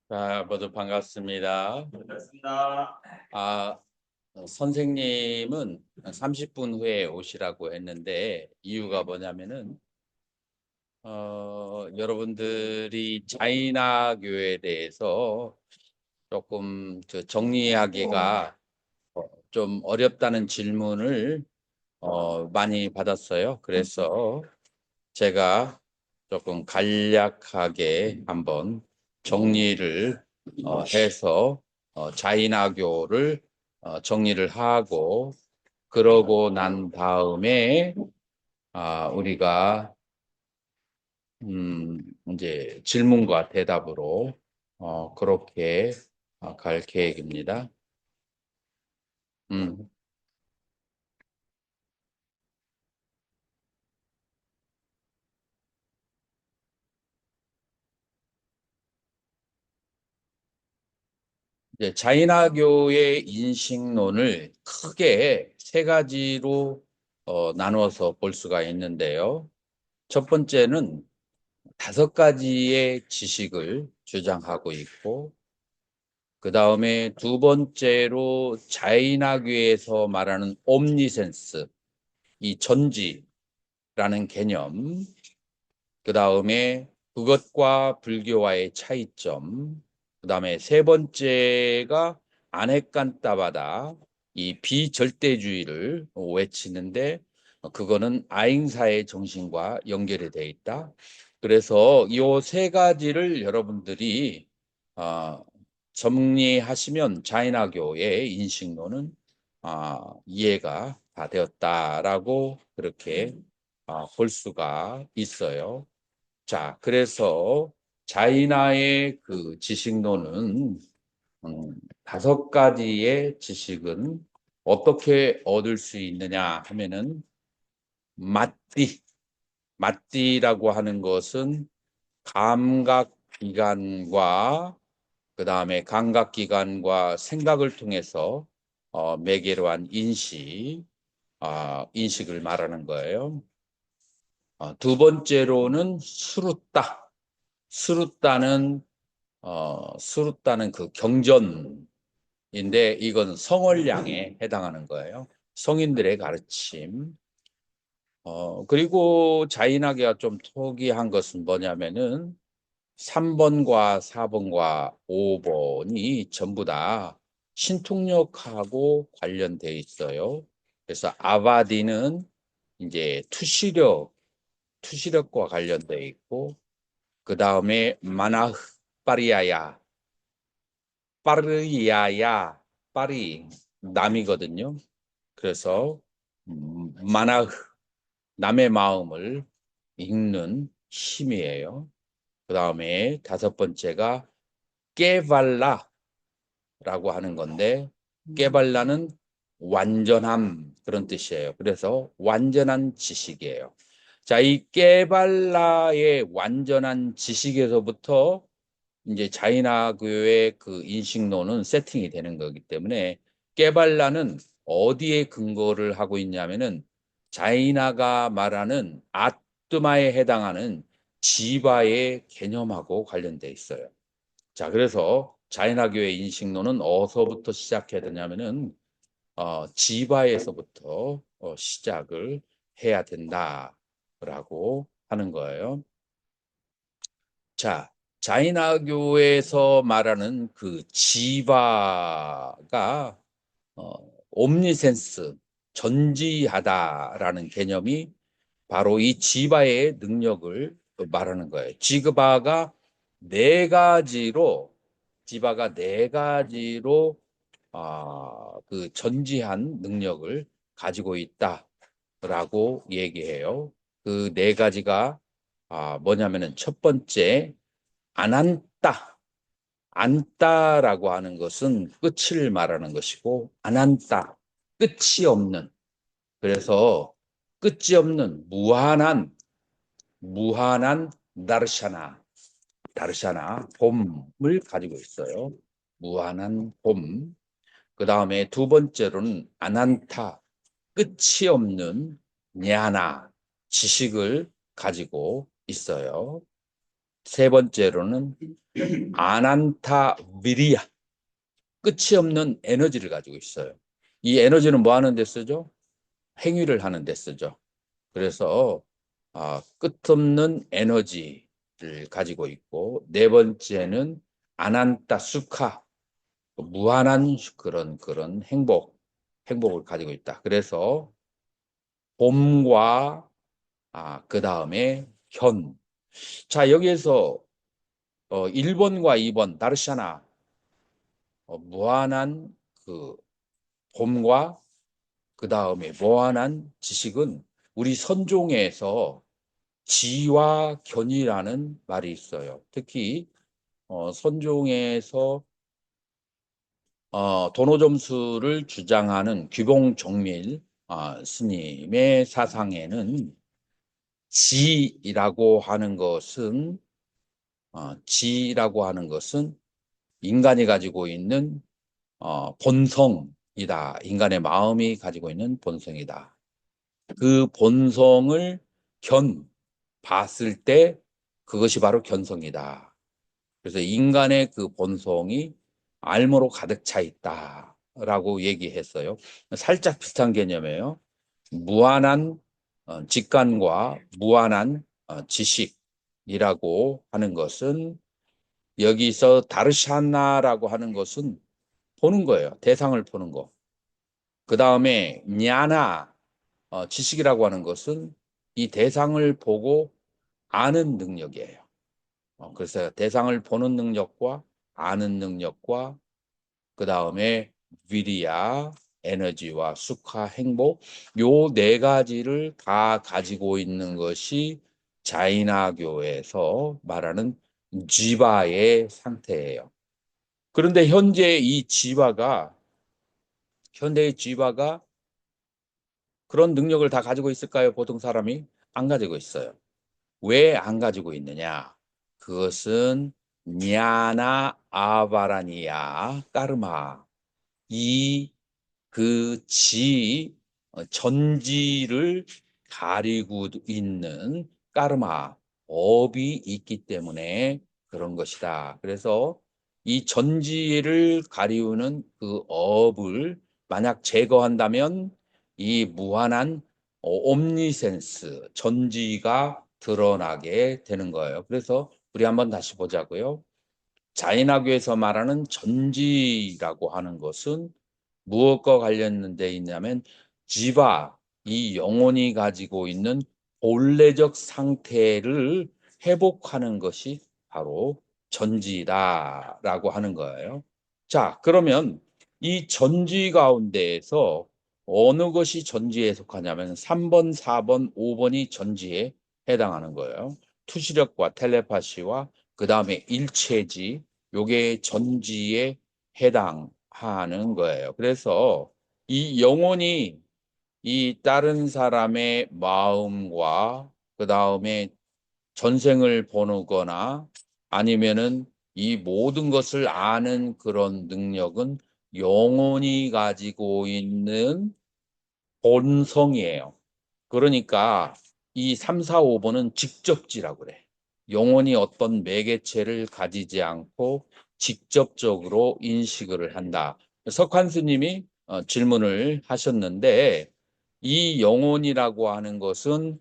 자, 모두 반갑습니다. 반갑습니다. 아, 선생님은 30분 후에 오시라고 했는데 이유가 뭐냐면은 여러분들이 자이나교에 대해서 조금 정리하기가 좀 어렵다는 질문을 많이 받았어요. 그래서 제가 조금 간략하게 한번 정리를 해서 자인화교를 정리를 하고 그러고 난 다음에 우리가 이제 질문과 대답으로 그렇게 갈 계획입니다. 음, 이제 자인화교의 인식론을 크게 세 가지로 나누어서 볼 수가 있는데요. 첫 번째는 5가지의 지식을 주장하고 있고, 그 다음에 두 번째로 자인학교에서 말하는 옴니센스, 이 전지라는 개념, 그 다음에 그것과 불교와의 차이점, 그 다음에 세 번째가 아네칸타바다, 이 비절대주의를 외치는데 그거는 아잉사의 정신과 연결이 되어 있다. 그래서 이 세 가지를 여러분들이 어, 정리하시면 자인화교의 인식론은 이해가 다 되었다라고 그렇게 볼 수가 있어요. 자, 그래서 자인화의 그 지식론은 다섯 가지의 지식은 어떻게 얻을 수 있느냐 하면은 맞띠, 맞띠라고 하는 것은 감각기관과 그 다음에 감각기관과 생각을 통해서 매개로 한 인식을 말하는 거예요. 두 번째로는 수루따. 수루따는 수루따는 그 경전인데 이건 성월량에 해당하는 거예요. 성인들의 가르침. 그리고 자인학계가 좀 특이한 것은 뭐냐면은 3번과 4번과 5번이 전부 다 신통력하고 관련돼 있어요. 그래서 아바디는 이제 투시력과 관련돼 있고, 그 다음에 마나흐 파리야야, 빠르야야, 빠리 남이거든요. 그래서 마나흐 남의 마음을 읽는 힘이에요. 그 다음에 다섯 번째가 깨발라라고 하는 건데, 깨발라는 완전함 그런 뜻이에요. 그래서 완전한 지식이에요. 자, 이 깨발라의 완전한 지식에서부터 이제 자이나교의 그 인식론은 세팅이 되는 거기 때문에 깨발라는 어디에 근거를 하고 있냐면은 자이나가 말하는 아트마에 해당하는 지바의 개념하고 관련돼 있어요. 자, 그래서 자이나교의 인식론은 어디서부터 시작해야 되냐면은 지바에서부터 시작을 해야 된다라고 하는 거예요. 자, 자이나교에서 말하는 그 지바가 어, 옴니센스, 전지하다라는 개념이 바로 이 지바의 능력을 말하는 거예요. 지바가 네 가지로 그 전지한 능력을 가지고 있다라고 얘기해요. 그 네 가지가 뭐냐면은 첫 번째 안한따. 안따라고 하는 것은 끝을 말하는 것이고 안한따 끝이 없는, 그래서 끝이 없는 무한한 다르샤나 봄을 가지고 있어요. 무한한 봄. 그 다음에 두 번째로는 아난타 끝이 없는 냐나 지식을 가지고 있어요. 세 번째로는 아난타 위리야 끝이 없는 에너지를 가지고 있어요. 이 에너지는 뭐 하는 데 쓰죠? 행위를 하는 데 쓰죠. 그래서 끝없는 에너지를 가지고 있고, 네 번째는 아난타 수카 무한한 그런 행복을 가지고 있다. 그래서 봄과 그 다음에 현. 자, 여기에서 1번과 2번 다르샤나 무한한 그 봄과 그 다음에 무한한 지식은 우리 선종에서 지와 견이라는 말이 있어요. 특히 선종에서 도노점수를 주장하는 규봉정밀 스님의 사상에는 지라고 하는 것은 인간이 가지고 있는 본성이다. 인간의 마음이 가지고 있는 본성이다. 그 본성을 봤을 때 그것이 바로 견성이다. 그래서 인간의 그 본성이 알무로 가득 차 있다라고 얘기했어요. 살짝 비슷한 개념이에요. 무한한 직관과 무한한 지식이라고 하는 것은, 여기서 다르샤나라고 하는 것은 보는 거예요. 대상을 보는 거. 그 다음에 냐나, 지식이라고 하는 것은 이 대상을 보고 아는 능력이에요. 그래서 대상을 보는 능력과 아는 능력과 그 다음에 위리야, 에너지와 수카, 행복, 요 네 가지를 다 가지고 있는 것이 자이나교에서 말하는 지바의 상태예요. 그런데 현대의 지바가 그런 능력을 다 가지고 있을까요? 보통 사람이 안 가지고 있어요. 왜 안 가지고 있느냐? 그것은 냐나 아바라니아 까르마, 이 전지를 가리고 있는 까르마, 업이 있기 때문에 그런 것이다. 그래서 이 전지를 가리우는 그 업을 만약 제거한다면 이 무한한 옴니센스, 전지가 드러나게 되는 거예요. 그래서 우리 한번 다시 보자고요. 자인학교에서 말하는 전지라고 하는 것은 무엇과 관련돼 있냐면 지바, 이 영혼이 가지고 있는 본래적 상태를 회복하는 것이 바로 전지다라고 하는 거예요. 자, 그러면 이 전지 가운데에서 어느 것이 전지에 속하냐면 3번, 4번, 5번이 전지에 해당하는 거예요. 투시력과 텔레파시와 그 다음에 일체지, 요게 전지에 해당하는 거예요. 그래서 이 영혼이 이 다른 사람의 마음과 그 다음에 전생을 보거나 아니면은 이 모든 것을 아는 그런 능력은 영혼이 가지고 있는 본성이에요. 그러니까 이 3, 4, 5번은 직접지라고 그래. 영혼이 어떤 매개체를 가지지 않고 직접적으로 인식을 한다. 석환스님이 질문을 하셨는데 이 영혼이라고 하는 것은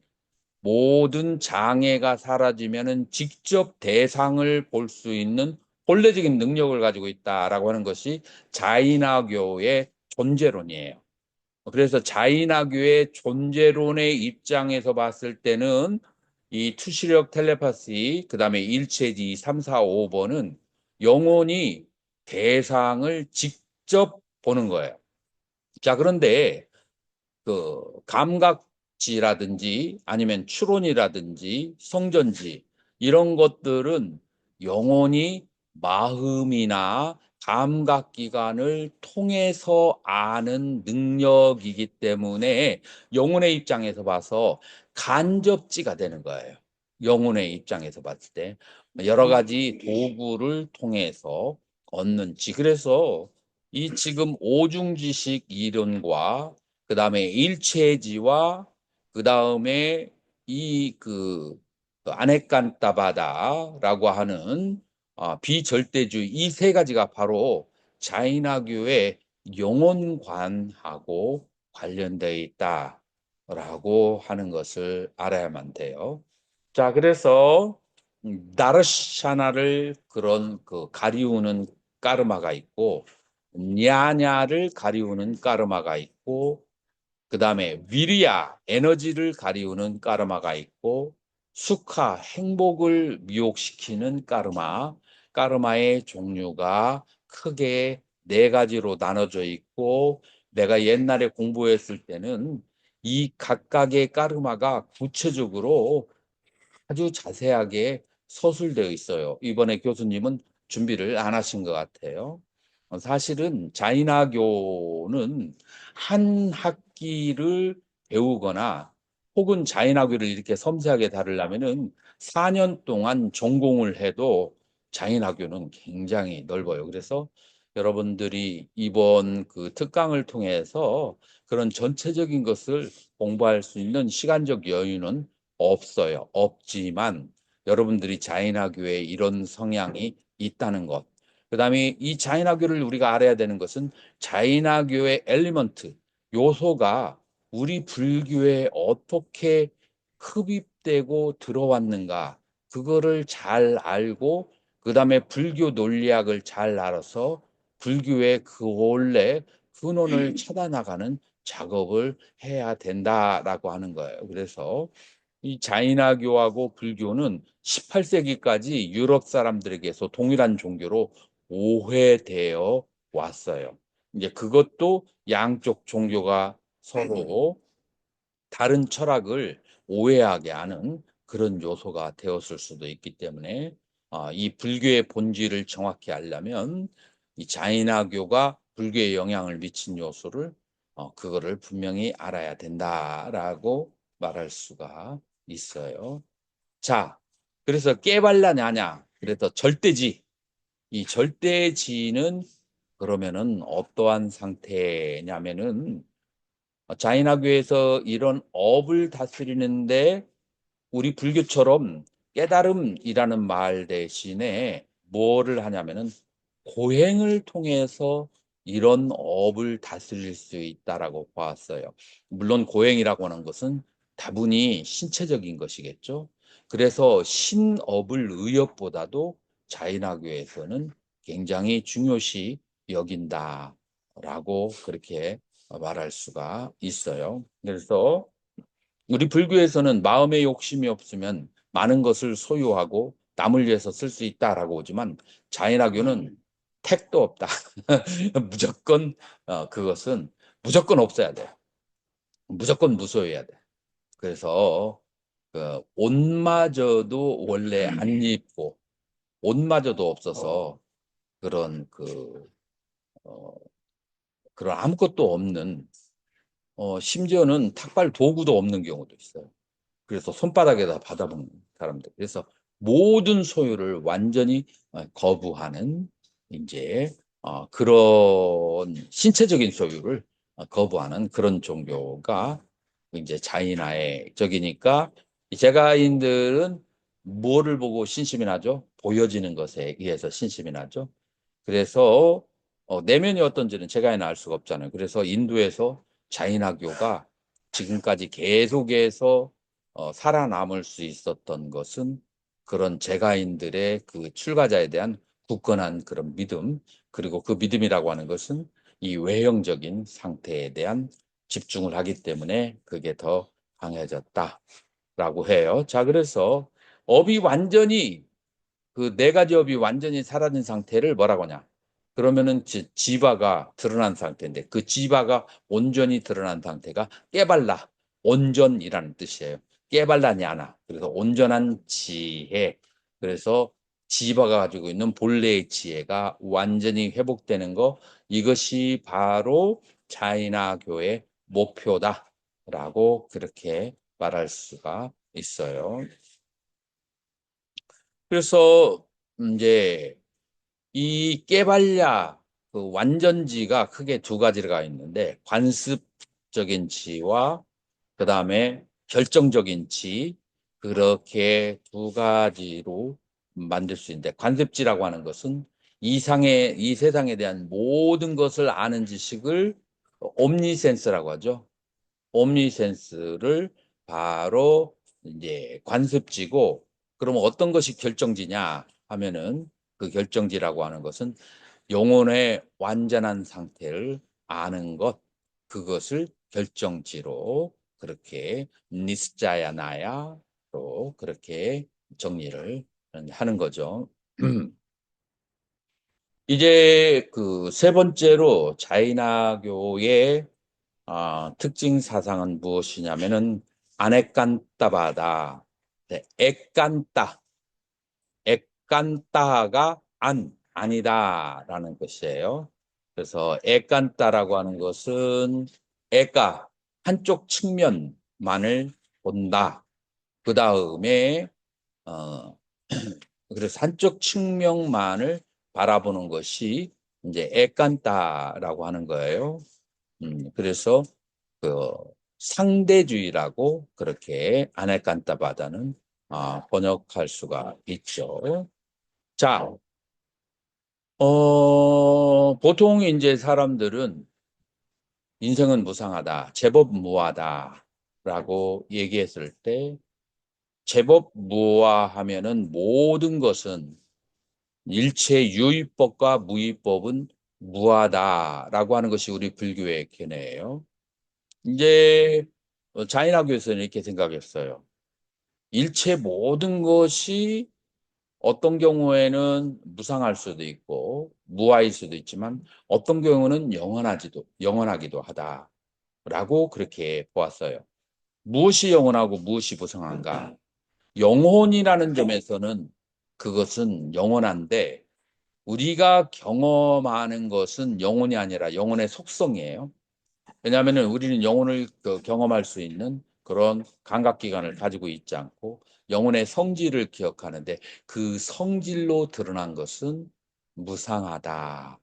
모든 장애가 사라지면은 직접 대상을 볼 수 있는 본래적인 능력을 가지고 있다라고 하는 것이 자이나교의 존재론이에요. 그래서 자이나교의 존재론의 입장에서 봤을 때는 이 투시력 텔레파시, 그 다음에 일체지 3, 4, 5번은 영혼이 대상을 직접 보는 거예요. 자, 그런데 그 감각지라든지 아니면 추론이라든지 성전지 이런 것들은 영혼이 마음이나 감각기관을 통해서 아는 능력이기 때문에 영혼의 입장에서 봐서 간접지가 되는 거예요. 영혼의 입장에서 봤을 때 여러 가지 도구를 통해서 얻는 지. 그래서 이 지금 오중지식 이론과 그 다음에 일체지와 그 다음에 이그 아네칸타바다라고 하는 비절대주의 이 세 가지가 바로 자이나교의 영혼관하고 관련되어 있다라고 하는 것을 알아야만 돼요. 자, 그래서 다르샤나를 그런 그 가리우는 까르마가 있고 냐냐를 가리우는 까르마가 있고 그 다음에 위리아, 에너지를 가리우는 까르마가 있고 수카, 행복을 미혹시키는 까르마, 까르마의 종류가 크게 네 가지로 나눠져 있고 내가 옛날에 공부했을 때는 이 각각의 까르마가 구체적으로 아주 자세하게 서술되어 있어요. 이번에 교수님은 준비를 안 하신 것 같아요. 사실은 자인학교는 한 학기를 배우거나 혹은 자인학교를 이렇게 섬세하게 다루려면은 4년 동안 전공을 해도 자인학교는 굉장히 넓어요. 그래서 여러분들이 이번 그 특강을 통해서 그런 전체적인 것을 공부할 수 있는 시간적 여유는 없어요. 없지만 여러분들이 자인학교에 이런 성향이 있다는 것. 그다음에 이 자인학교를 우리가 알아야 되는 것은 자인학교의 엘리먼트, 요소가 우리 불교에 어떻게 흡입되고 들어왔는가. 그거를 잘 알고 그다음에 불교 논리학을 잘 알아서 불교의 그 원래 근원을 찾아나가는 작업을 해야 된다라고 하는 거예요. 그래서 이 자이나교하고 불교는 18세기까지 유럽 사람들에게서 동일한 종교로 오해되어 왔어요. 이제 그것도 양쪽 종교가 서로 다른 철학을 오해하게 하는 그런 요소가 되었을 수도 있기 때문에 이 불교의 본질을 정확히 알려면 이 자이나교가 불교에 영향을 미친 요소를 그거를 분명히 알아야 된다라고 말할 수가 있어요. 자, 그래서 깨발라냐냐? 그래서 절대지. 이 절대지는 그러면은 어떠한 상태냐면은 자이나교에서 이런 업을 다스리는데 우리 불교처럼 깨달음이라는 말 대신에 뭐를 하냐면은 고행을 통해서 이런 업을 다스릴 수 있다라고 보았어요. 물론 고행이라고 하는 것은 다분히 신체적인 것이겠죠. 그래서 신업을 의욕보다도 자이나교에서는 굉장히 중요시 여긴다라고 그렇게 말할 수가 있어요. 그래서 우리 불교에서는 마음의 욕심이 없으면 많은 것을 소유하고 남을 위해서 쓸 수 있다라고 오지만 자연학교는 택도 없다. 무조건 그것은 무조건 없어야 돼. 무조건 무소유해야 돼. 그래서 그 옷마저도 원래 안 입고 옷마저도 없어서 그런 어, 그런 아무것도 없는 심지어는 탁발 도구도 없는 경우도 있어요. 그래서 손바닥에다 받아먹는 사람들. 그래서 모든 소유를 완전히 거부하는 이제 그런 신체적인 소유를 거부하는 그런 종교가 이제 자인화의 적이니까 제가인들은 뭐를 보고 신심이 나죠? 보여지는 것에 의해서 신심이 나죠. 그래서 내면이 어떤지는 제가 알 수가 없잖아요. 그래서 인도에서 자인화교가 지금까지 계속해서 살아남을 수 있었던 것은 그런 제가인들의 그 출가자에 대한 굳건한 그런 믿음, 그리고 그 믿음이라고 하는 것은 이 외형적인 상태에 대한 집중을 하기 때문에 그게 더 강해졌다라고 해요. 자, 그래서 업이 완전히 그 네 가지 업이 완전히 사라진 상태를 뭐라고 하냐? 그러면은 지바가 드러난 상태인데 그 지바가 온전히 드러난 상태가 깨발라, 온전이라는 뜻이에요. 깨발라냐나. 그래서 온전한 지혜. 그래서 지바가 가지고 있는 본래의 지혜가 완전히 회복되는 거, 이것이 바로 자이나교의 목표다라고 그렇게 말할 수가 있어요. 그래서 이제 이 깨발랴 그 완전지가 크게 두 가지가 있는데 관습적인 지와 그다음에 결정적인 지, 그렇게 두 가지로 만들 수 있는데 관습지라고 하는 것은 이 세상에 대한 모든 것을 아는 지식을 옴니센스라고 하죠. 옴니센스를 바로 이제 관습지고, 그러면 어떤 것이 결정지냐 하면은 그 결정지라고 하는 것은 영혼의 완전한 상태를 아는 것, 그것을 결정지로 그렇게 니스자야나야로 그렇게 정리를 하는 거죠. 이제 그 세 번째로 자이나교의 특징 사상은 무엇이냐면은 아네칸따바다. 네, 에칸따, 에칸따가 아니다라는 것이에요. 그래서 에칸따라고 하는 것은 에가 한쪽 측면만을 본다. 그 다음에 어, 그래서 한쪽 측면만을 바라보는 것이 이제 에칸따라고 하는 거예요. 그래서 그 상대주의라고 그렇게 아네칸타바다는 번역할 수가 있죠. 자, 보통 이제 사람들은 인생은 무상하다, 제법 무하다라고 얘기했을 때 제법 무하하면은 모든 것은 일체 유의법과 무의법은 무하다라고 하는 것이 우리 불교의 견해예요. 이제 자인학교에서는 이렇게 생각했어요. 일체 모든 것이 어떤 경우에는 무상할 수도 있고 무아일 수도 있지만 어떤 경우는 영원하기도 하다라고 그렇게 보았어요. 무엇이 영원하고 무엇이 무상한가? 영혼이라는 점에서는 그것은 영원한데 우리가 경험하는 것은 영혼이 아니라 영혼의 속성이에요. 왜냐하면 우리는 영혼을 경험할 수 있는 그런 감각기관을 가지고 있지 않고 영혼의 성질을 기억하는데 그 성질로 드러난 것은 무상하다.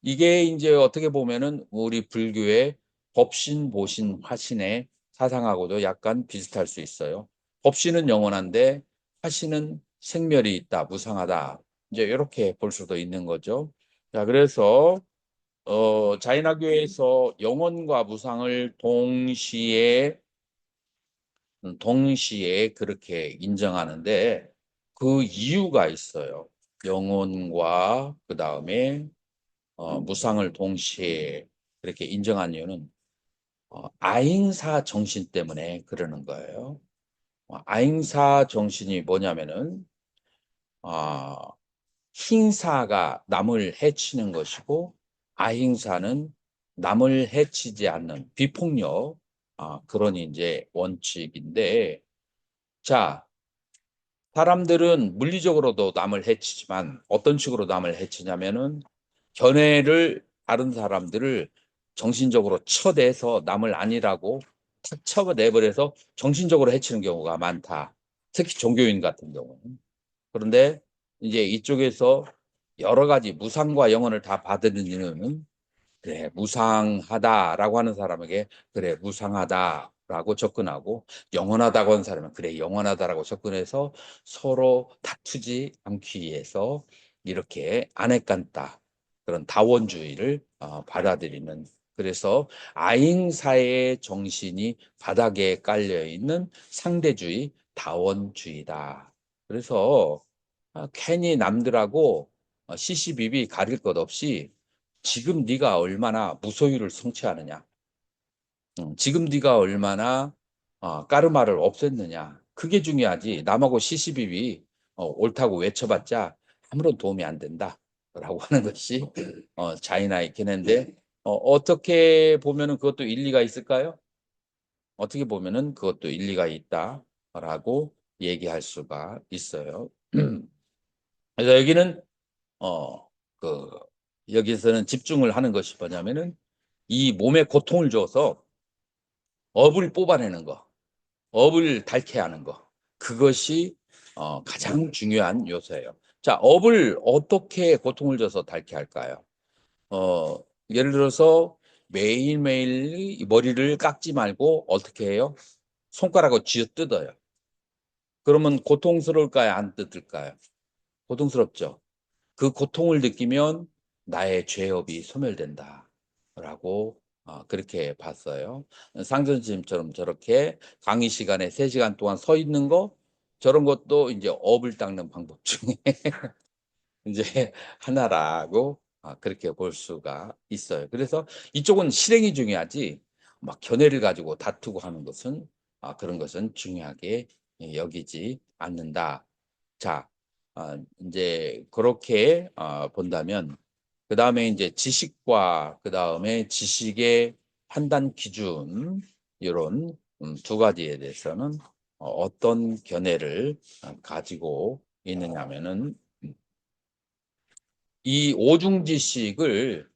이게 이제 어떻게 보면은 우리 불교의 법신, 보신, 화신의 사상하고도 약간 비슷할 수 있어요. 법신은 영원한데 화신은 생멸이 있다, 무상하다. 이제 이렇게 볼 수도 있는 거죠. 자, 그래서 자인학교에서 영혼과 무상을 동시에 그렇게 인정하는데 그 이유가 있어요. 영혼과 그 다음에 무상을 동시에 그렇게 인정한 이유는 아잉사 정신 때문에 그러는 거예요. 아잉사 정신이 뭐냐면은 어, 흰사가 남을 해치는 것이고 아잉사는 남을 해치지 않는 비폭력 그런 이제 원칙인데 자 사람들은 물리적으로도 남을 해치지만 어떤 식으로 남을 해치냐면은 견해를 다른 사람들을 정신적으로 쳐대서 남을 아니라고 탁 쳐내버려서 정신적으로 해치는 경우가 많다. 특히 종교인 같은 경우는. 그런데 이제 이쪽에서 여러 가지 무상과 영혼을 다 받아들이는 그래 무상하다라고 하는 사람에게 그래 무상하다라고 접근하고 영원하다고 하는 사람은 그래 영원하다라고 접근해서 서로 다투지 않기 위해서 이렇게 안에깐다 그런 다원주의를 받아들이는 그래서 아잉사의 정신이 바닥에 깔려 있는 상대주의 다원주의다. 그래서 괜히 남들하고 시시비비 가릴 것 없이 지금 네가 얼마나 무소유를 성취하느냐, 지금 네가 얼마나 까르마를 없앴느냐, 그게 중요하지. 남하고 시시비비 옳다고 외쳐봤자 아무런 도움이 안 된다라고 하는 것이 자인아의 견해인데 어떻게 보면은 그것도 일리가 있을까요? 어떻게 보면은 그것도 일리가 있다라고 얘기할 수가 있어요. 그래서 여기는 어, 그, 여기서는 집중을 하는 것이 뭐냐면은 이 몸에 고통을 줘서 업을 뽑아내는 거, 업을 닳게 하는 거. 그것이 가장 중요한 요소예요. 자, 업을 어떻게 고통을 줘서 닳게 할까요? 어, 예를 들어서 매일매일 이 머리를 깎지 말고 어떻게 해요? 손가락으로 쥐어 뜯어요. 그러면 고통스러울까요? 안 뜯을까요? 고통스럽죠. 그 고통을 느끼면 나의 죄업이 소멸된다라고 그렇게 봤어요. 상전심처럼 저렇게 강의 시간에 3시간 동안 서 있는 거 저런 것도 이제 업을 닦는 방법 중에 이제 하나라고 그렇게 볼 수가 있어요. 그래서 이쪽은 실행이 중요하지 막 견해를 가지고 다투고 하는 것은 그런 것은 중요하게 여기지 않는다. 자, 이제 그렇게 본다면 그 다음에 이제 지식과 그 다음에 지식의 판단 기준 이런 두 가지에 대해서는 어떤 견해를 가지고 있느냐면은 이 오중지식을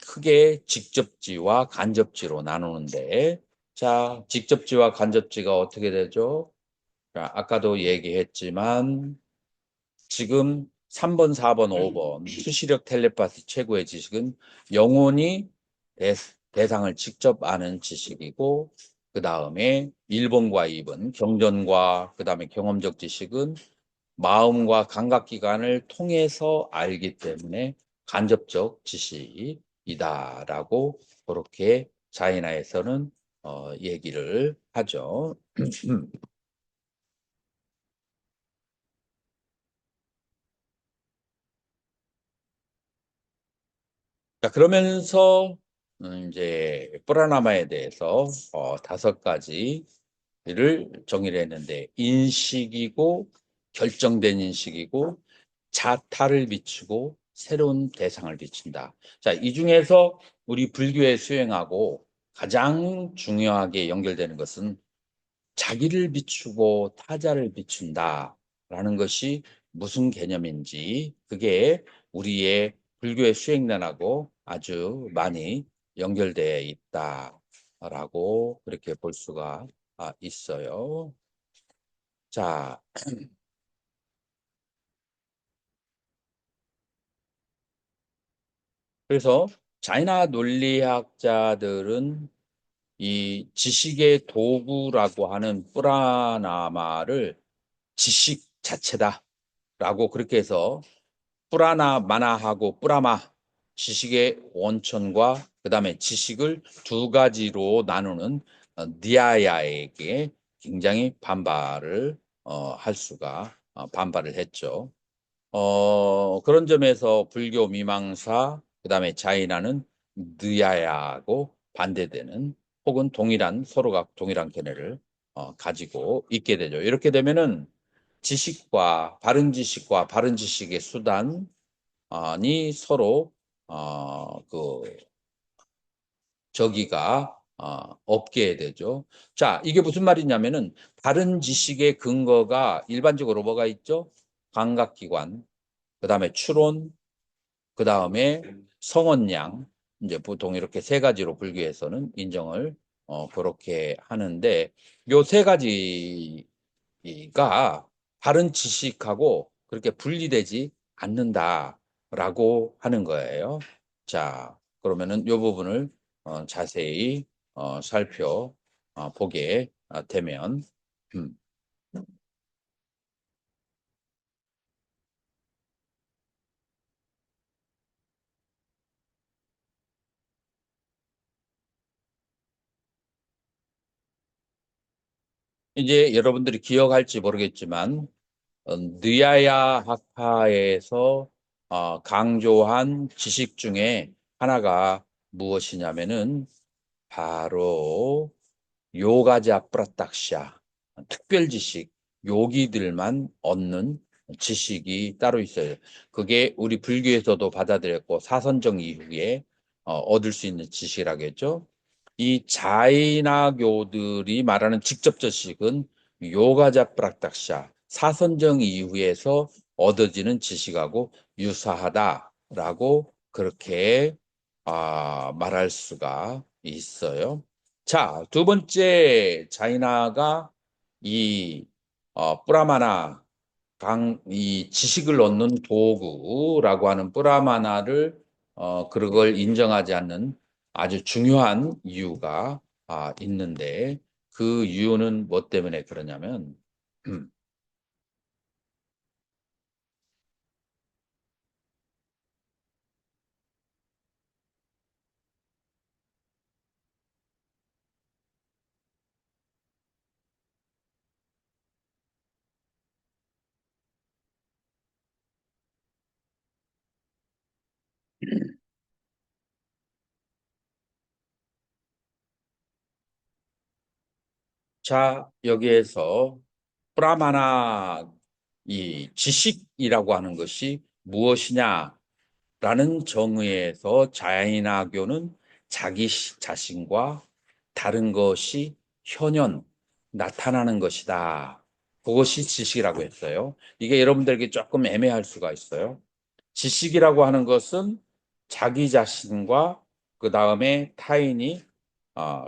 크게 직접지와 간접지로 나누는데 자, 직접지와 간접지가 어떻게 되죠? 자, 아까도 얘기했지만 지금 3번, 4번, 5번 수시력 텔레파시 최고의 지식은 영혼이 대상을 직접 아는 지식이고 그 다음에 1번과 2번 경전과 그 다음에 경험적 지식은 마음과 감각기관을 통해서 알기 때문에 간접적 지식이다라고 그렇게 자이나에서는 얘기를 하죠. 자, 그러면서 이제 뿌라나마에 대해서 다섯 가지를 정의를 했는데 인식이고 결정된 인식이고 자타를 비추고 새로운 대상을 비춘다. 자, 이 중에서 우리 불교의 수행하고 가장 중요하게 연결되는 것은 자기를 비추고 타자를 비춘다라는 것이 무슨 개념인지 그게 우리의 불교의 수행론하고 아주 많이 연결되어 있다라고 그렇게 볼 수가 있어요. 자, 그래서 차이나 논리학자들은 이 지식의 도구라고 하는 뿌라나마를 지식 자체다라고 그렇게 해서 뿌라나 마나하고 뿌라마 지식의 원천과 그다음에 지식을 두 가지로 나누는 니아야에게 굉장히 반발을 할 수가 반발을 했죠. 그런 점에서 불교 미망사 그다음에 자이나는 느야야하고 반대되는 혹은 동일한 서로가 동일한 견해를 가지고 있게 되죠. 이렇게 되면은 지식과 바른 지식의 수단이 서로 그 저기가 없게 되죠. 자, 이게 무슨 말이냐면은 바른 지식의 근거가 일반적으로 뭐가 있죠? 감각기관, 그다음에 추론, 그다음에 성언양, 이제 보통 이렇게 세 가지로 불교에서는 인정을 그렇게 하는데 요 세 가지 가 바른 지식하고 그렇게 분리되지 않는다라고 하는 거예요. 자, 그러면은 이 부분을 자세히 살펴 보게 되면 음, 이제 여러분들이 기억할지 모르겠지만 느야야 학파에서 강조한 지식 중에 하나가 무엇이냐면은 바로 요가자 프라탁샤 특별 지식 요기들만 얻는 지식이 따로 있어요. 그게 우리 불교에서도 받아들였고 사선정 이후에 얻을 수 있는 지식이라겠죠. 이 자이나교들이 말하는 직접 지식은 요가자 프라탁샤 사선정 이후에서 얻어지는 지식하고 유사하다라고 그렇게 말할 수가 있어요. 자, 두 번째 자이나가 이 뿌라마나 이 지식을 얻는 도구라고 하는 뿌라마나를 그걸 인정하지 않는 아주 중요한 이유가 있는데 그 이유는 뭐 때문에 그러냐면 자, 여기에서 프라마나 이 지식이라고 하는 것이 무엇이냐라는 정의에서 자이나교는 자기 자신과 다른 것이 현현 나타나는 것이다. 그것이 지식이라고 했어요. 이게 여러분들에게 조금 애매할 수가 있어요. 지식이라고 하는 것은 자기 자신과 그 다음에 타인이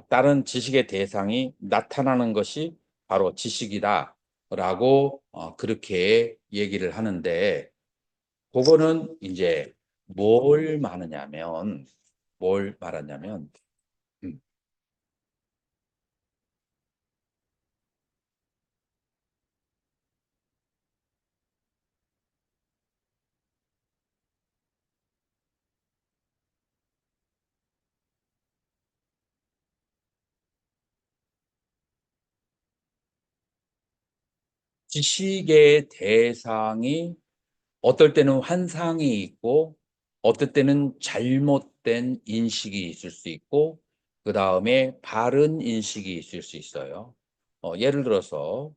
다른 지식의 대상이 나타나는 것이 바로 지식이다라고 그렇게 얘기를 하는데 그거는 이제 뭘 말하냐면 음, 지식의 대상이 어떨 때는 환상이 있고 어떨 때는 잘못된 인식이 있을 수 있고, 그 다음에 바른 인식이 있을 수 있어요. 예를 들어서,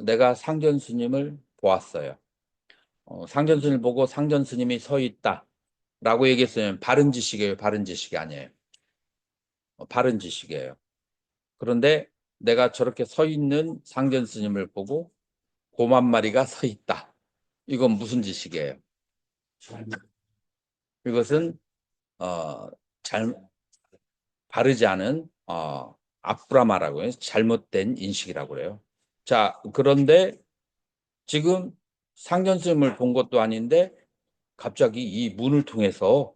내가 상전 스님을 보았어요. 상전 스님을 보고 상전 스님이 서 있다. 라고 얘기했으면 바른 지식이에요, 바른 지식이 아니에요. 바른 지식이에요. 그런데 내가 저렇게 서 있는 상전 스님을 보고 곰 1마리가 서 있다. 이건 무슨 지식이에요? 이것은 어, 잘 바르지 않은 아브라마라고 해요. 잘못된 인식이라고 그래요. 자, 그런데 지금 상전 스님을 본 것도 아닌데 갑자기 이 문을 통해서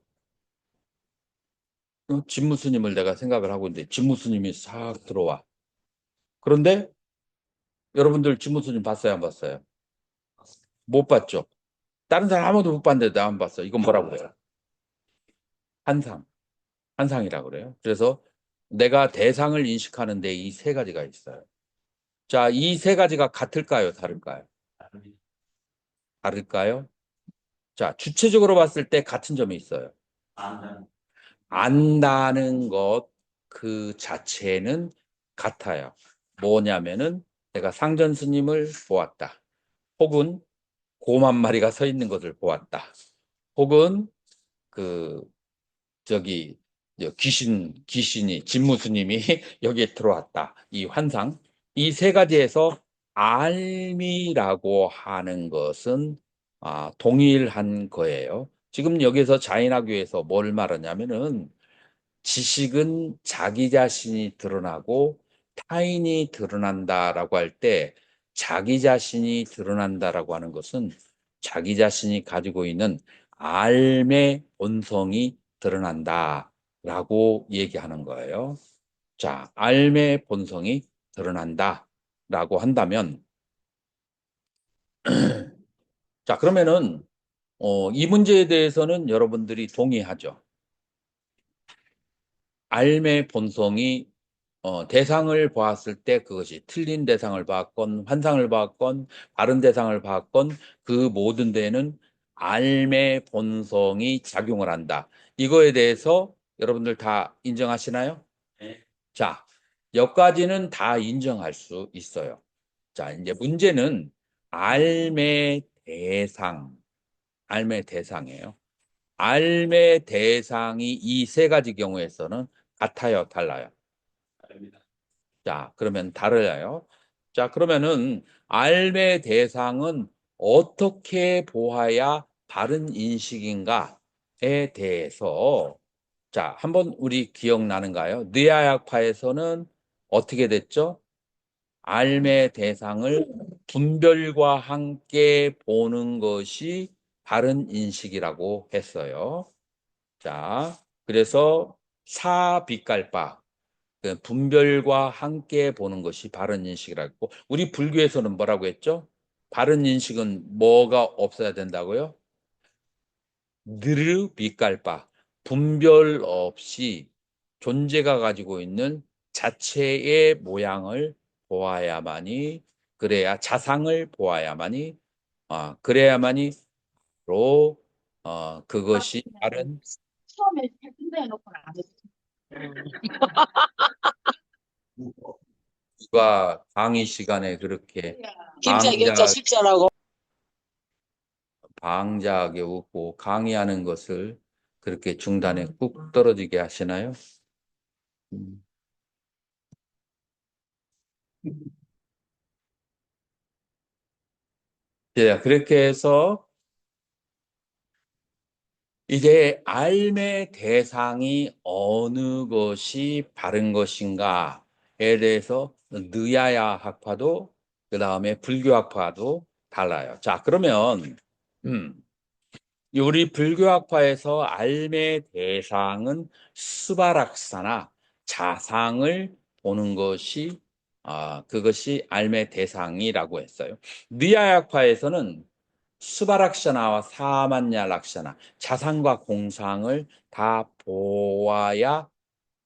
진무 스님을 내가 생각을 하고 있는데 진무 스님이 싹 들어와. 그런데 여러분들 진무 스님 봤어요, 안 봤어요? 못 봤죠? 다른 사람 아무도 못 봤는데 나만 봤어. 이건 뭐라고 그래요? 환상. 환상이라고 그래요. 그래서 내가 대상을 인식하는데 이 세 가지가 있어요. 자, 이 세 가지가 같을까요? 다를까요? 다를까요? 자, 주체적으로 봤을 때 같은 점이 있어요. 안다는 것 그 자체는 같아요. 뭐냐면은 내가 상전 스님을 보았다. 혹은 곰 1마리가 서 있는 것을 보았다. 혹은 그 저기 귀신이 진무스님이 여기에 들어왔다. 이 환상. 이 세 가지에서 알미라고 하는 것은 동일한 거예요. 지금 여기서 자인학교에서 뭘 말하냐면은 지식은 자기 자신이 드러나고 타인이 드러난다라고 할 때 자기 자신이 드러난다라고 하는 것은 자기 자신이 가지고 있는 알의 본성이 드러난다라고 얘기하는 거예요. 자, 알의 본성이 드러난다라고 한다면 자, 그러면은 이 문제에 대해서는 여러분들이 동의하죠. 알의 본성이 대상을 보았을 때 그것이 틀린 대상을 봤건 환상을 봤건 바른 대상을 봤건 그 모든 데에는 알의 본성이 작용을 한다. 이거에 대해서 여러분들 다 인정하시나요? 네. 자, 여기까지는 다 인정할 수 있어요. 자, 이제 문제는 알의 대상, 알의 대상이에요. 알의 대상이 이 세 가지 경우에서는 같아요, 달라요? 자, 그러면 달라요. 자, 그러면은 알의 대상은 어떻게 보아야 바른 인식인가에 대해서 자, 한번 우리 기억나는가요? 느야약파에서는 어떻게 됐죠? 알의 대상을 분별과 함께 보는 것이 바른 인식이라고 했어요. 자, 그래서 사빛깔바 그 분별과 함께 보는 것이 바른 인식이라고 했고, 우리 불교에서는 뭐라고 했죠? 바른 인식은 뭐가 없어야 된다고요? 느르 빛깔바 분별 없이 존재가 가지고 있는 자체의 모양을 보아야만이 그래야 자상을 보아야만이 그래야만이 로 그것이 바른 처음에 군대 해놓고는 안 했어. 누가 강의 시간에 그렇게 김자격자 방자 십자라고. 방자하게 웃고 강의하는 것을 그렇게 중단에 꾹 떨어지게 하시나요? 음. 예, 그렇게 해서 이제 알의 대상이 어느 것이 바른 것인가에 대해서 느야야 학파도 그 다음에 불교 학파도 달라요. 자, 그러면 음, 우리 불교학파에서 알의 대상은 스바락사나 자상을 보는 것이 그것이 알의 대상이라고 했어요. 느야학파에서는 스바락샤나와 사만냐 락샤나 자상과 공상을 다 보아야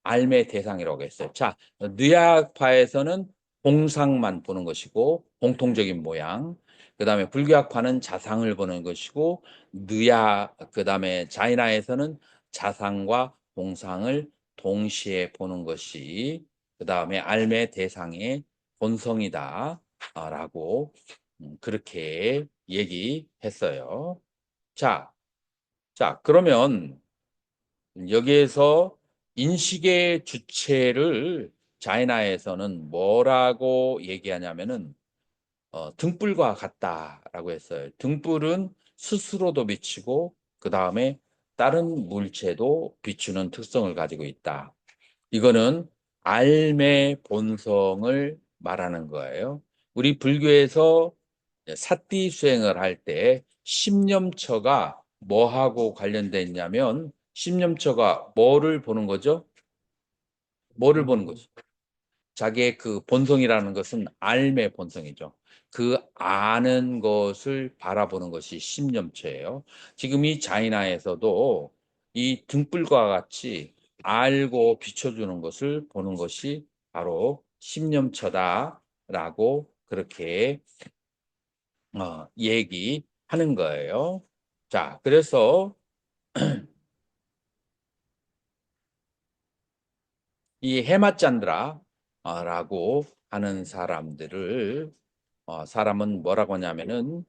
알의 대상이라고 했어요. 자, 느야학파에서는 공상만 보는 것이고 공통적인 모양. 그다음에 불교학파는 자상을 보는 것이고 그다음에 자이나에서는 자상과 동상을 동시에 보는 것이 그다음에 알매 대상의 본성이다라고 그렇게 얘기했어요. 자, 그러면 여기에서 인식의 주체를 자이나에서는 뭐라고 얘기하냐면은 등불과 같다라고 했어요. 등불은 스스로도 비치고 그 다음에 다른 물체도 비추는 특성을 가지고 있다. 이거는 알매 본성을 말하는 거예요. 우리 불교에서 사띠 수행을 할 때 십념처가 뭐하고 관련돼 있냐면 십념처가 뭐를 보는 거죠? 뭐를 보는 거죠? 자기의 그 본성이라는 것은 알매 본성이죠. 그 아는 것을 바라보는 것이 십념체예요. 지금 이 자이나에서도 이 등불과 같이 알고 비춰주는 것을 보는 것이 바로 십념처다라고 그렇게 얘기하는 거예요. 자, 그래서 이 해마찬드라라고 하는 사람은 뭐라고 하냐면은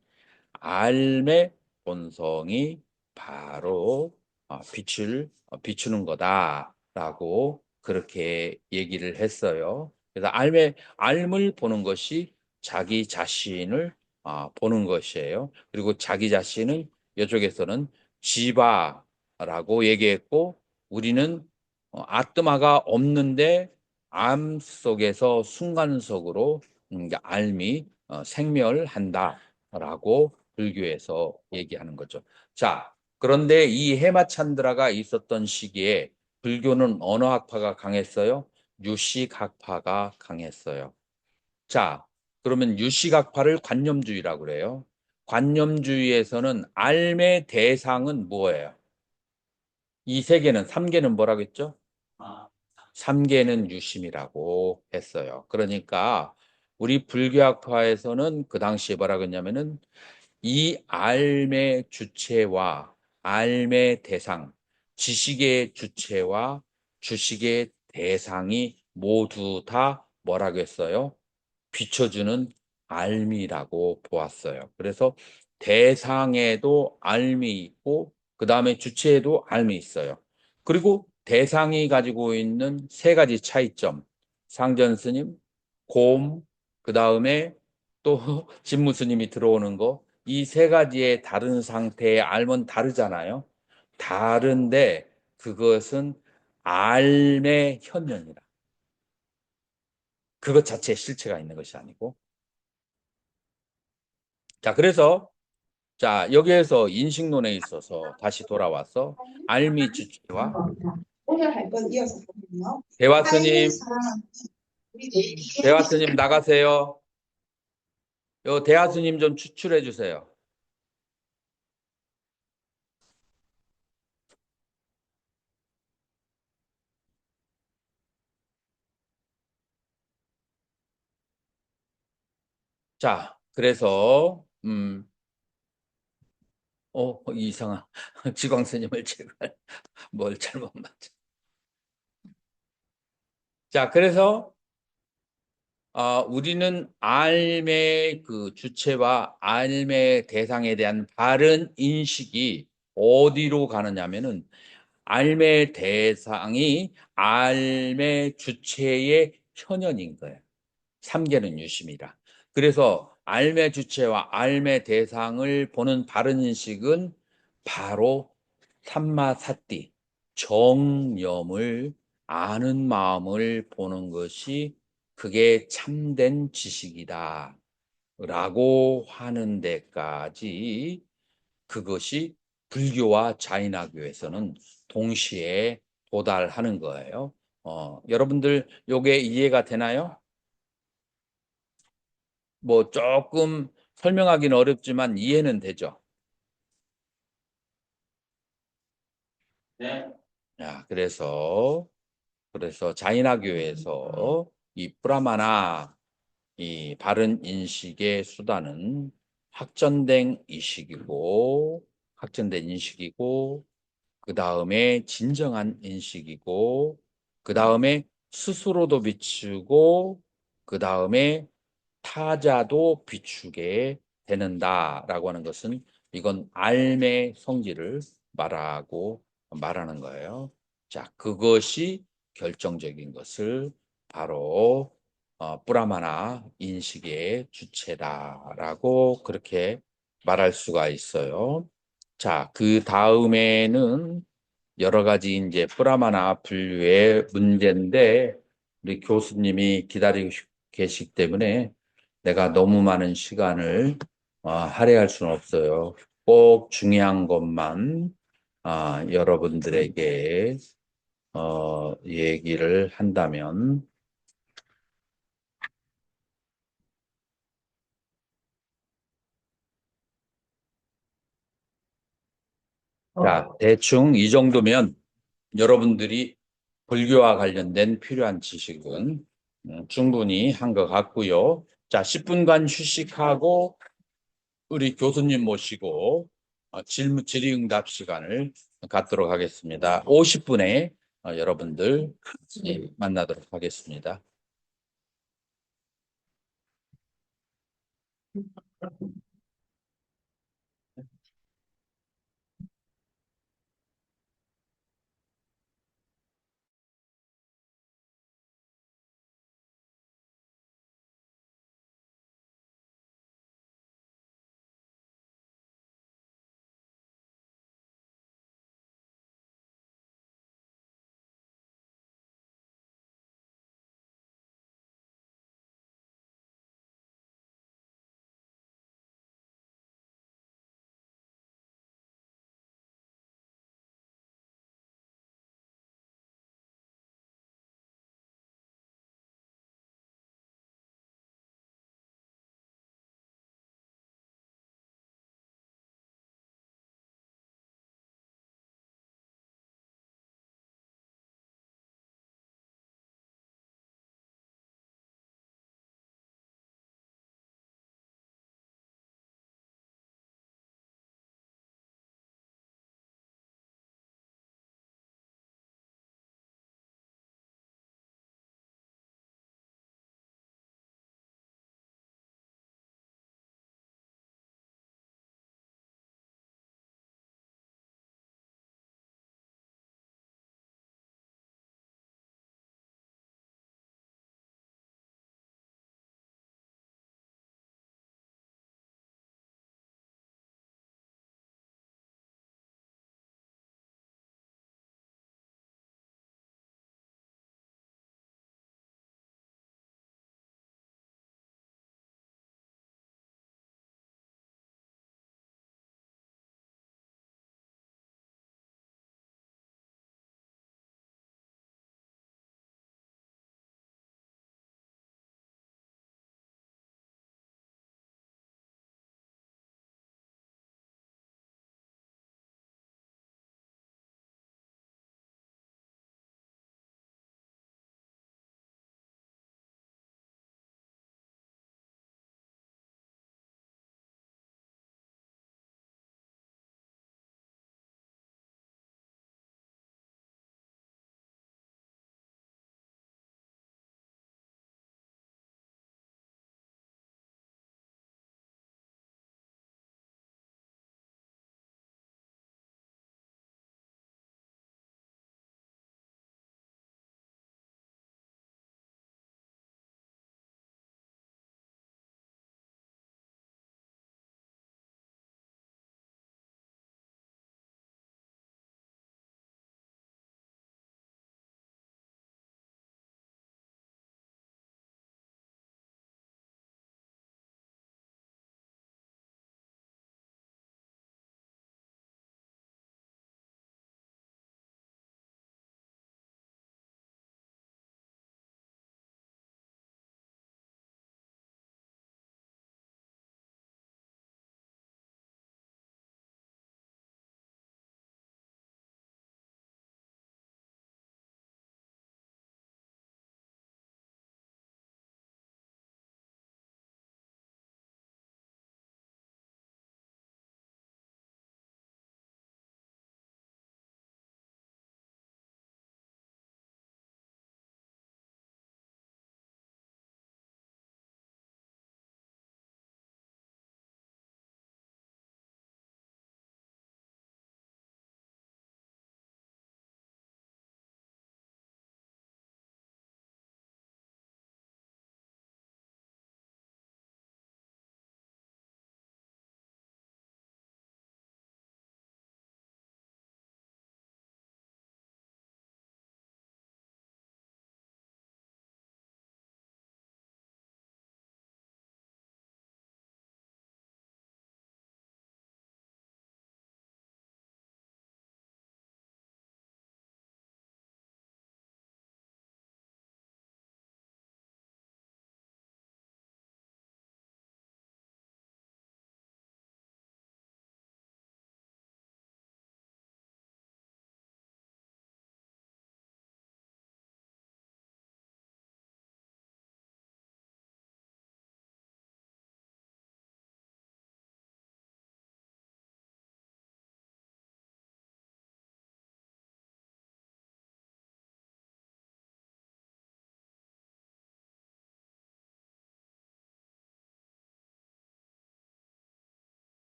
알매 본성이 바로 빛을 비추는 거다라고 그렇게 얘기를 했어요. 그래서 알을 보는 것이 자기 자신을 보는 것이에요. 그리고 자기 자신은 이쪽에서는 지바라고 얘기했고 우리는 아뜨마가 없는데 암 속에서 순간속으로 알미 생멸한다라고 불교에서 얘기하는 거죠. 자, 그런데 이 해마찬드라가 있었던 시기에 불교는 어느 학파가 강했어요? 유식학파가 강했어요. 자, 그러면 유식학파를 관념주의라고 그래요. 관념주의에서는 알의 대상은 뭐예요? 이 세 개는, 삼 개는 뭐라고 했죠? 삼 개는 유심이라고 했어요. 그러니까 우리 불교학파에서는 그 당시에 뭐라고 했냐면은 이 알의 주체와 알의 대상, 지식의 주체와 주식의 대상이 모두 다 뭐라고 했어요? 비춰주는 알미라고 보았어요. 그래서 대상에도 알미 있고 그 다음에 주체에도 알미 있어요. 그리고 대상이 가지고 있는 세 가지 차이점. 상전 스님, 곰, 그 다음에 또 진무 스님이 들어오는 거. 이 세 가지의 다른 상태의 알은 다르잖아요. 다른데 그것은 알의 현현이라. 그것 자체에 실체가 있는 것이 아니고. 자, 그래서 여기에서 인식론에 있어서 다시 돌아와서 알미 주체와 오늘 할 건 이어서 보면요. 타인의 대화스님, 사랑은 우리 내일 대화스님 나가세요. 요 대화스님 좀 추출해 주세요. 자, 그래서 이상한 지광스님을 제가 뭘 잘못 맞죠? 자, 그래서 우리는 알매 그 주체와 알매 대상에 대한 바른 인식이 어디로 가느냐면은 알매 대상이 알매 주체의 현현인 거예요. 삼계는 유심이라. 그래서 알매 주체와 알매 대상을 보는 바른 인식은 바로 삼마사띠, 정념을 아는 마음을 보는 것이 그게 참된 지식이다. 라고 하는 데까지 그것이 불교와 자인화교에서는 동시에 도달하는 거예요. 여러분들 요게 이해가 되나요? 뭐 조금 설명하기는 어렵지만 이해는 되죠. 네. 야, 그래서 자인화교에서 이 프라마나 이 바른 인식의 수단은 확전된 이식이고, 확전된 인식이고, 그 다음에 진정한 인식이고, 그 다음에 스스로도 비추고, 그 다음에 타자도 비추게 되는다라고 하는 것은 이건 알의 성질을 말하는 거예요. 자, 그것이 결정적인 것을 바로 브라마나 인식의 주체다라고 그렇게 말할 수가 있어요. 자, 그 다음에는 여러 가지 이제 브라마나 분류의 문제인데 우리 교수님이 기다리고 계시기 때문에 내가 너무 많은 시간을 할애할 수는 없어요. 꼭 중요한 것만 여러분들에게 얘기를 한다면 자, 대충 이 정도면 여러분들이 불교와 관련된 필요한 지식은 충분히 한 것 같고요. 자, 10분간 휴식하고 우리 교수님 모시고 질의응답 시간을 갖도록 하겠습니다. 50분에 여러분들 만나도록 하겠습니다.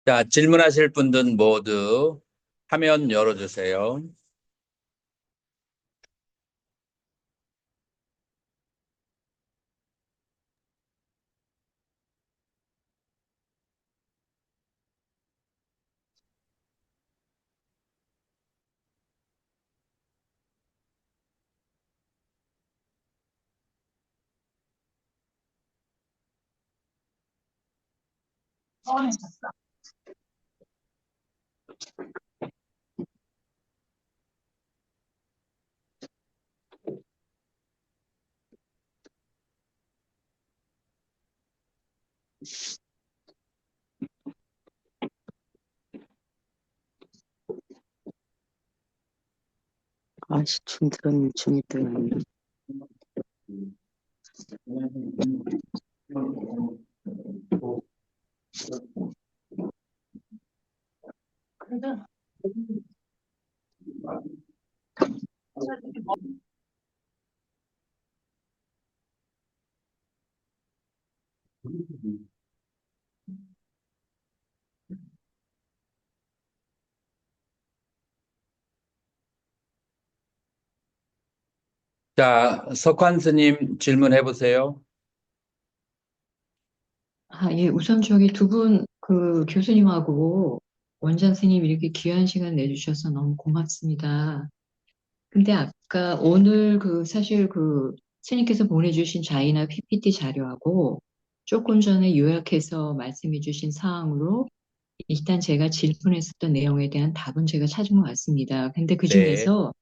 자, 질문하실 분들 모두 화면 열어주세요. 아씨, 줌이 들어갔네. 자, 석환 스님 질문해 보세요. 예, 우선 저기 두 분, 교수님하고 원장 스님 이렇게 귀한 시간 내주셔서 너무 고맙습니다. 근데 아까 오늘 사실 스님께서 보내주신 자이나 PPT 자료하고 조금 전에 요약해서 말씀해 주신 사항으로 일단 제가 질문했었던 내용에 대한 답은 제가 찾은 것 같습니다. 근데 그 네, 중에서,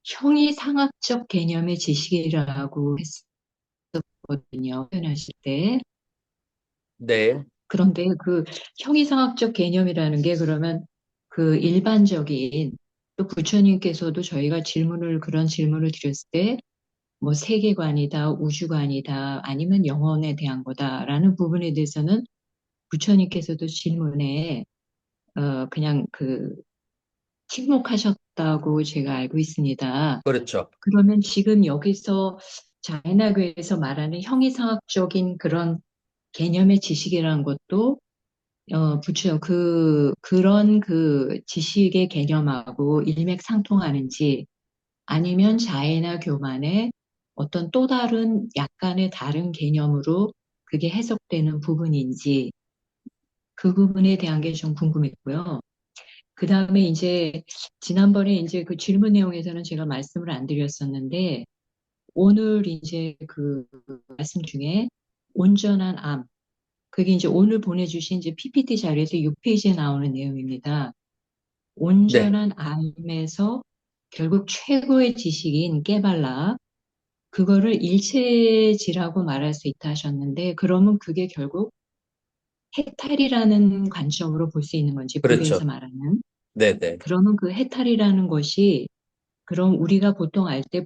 형이상학적 개념의 지식이라고 했었거든요. 표현하실 때. 네, 그런데 형이상학적 개념이라는 게 그러면 일반적인 또 부처님께서도 저희가 그런 질문을 드렸을 때 뭐 세계관이다, 우주관이다, 아니면 영혼에 대한 거다라는 부분에 대해서는 부처님께서도 질문에 그냥 침묵하셨다고 제가 알고 있습니다. 그렇죠. 그러면 지금 여기서 자이나교에서 말하는 형이상학적인 그런 개념의 지식이라는 것도 그런 지식의 개념하고 일맥상통하는지 아니면 자이나 교만의 어떤 또 다른 약간의 다른 개념으로 그게 해석되는 부분인지 그 부분에 대한 게 좀 궁금했고요. 그 다음에 이제 지난번에 이제 그 질문 내용에서는 제가 말씀을 안 드렸었는데 오늘 이제 말씀 중에 온전한 암, 그게 이제 오늘 보내주신 이제 PPT 자료에서 6페이지에 나오는 내용입니다. 네, 온전한 암에서 결국 최고의 지식인 깨발라, 그거를 일체지라고 말할 수 있다 하셨는데, 그러면 그게 결국 해탈이라는 관점으로 볼 수 있는 건지, 불교에서 그렇죠. 말하는. 네, 네. 그러면 그 해탈이라는 것이, 그럼 우리가 보통 알 때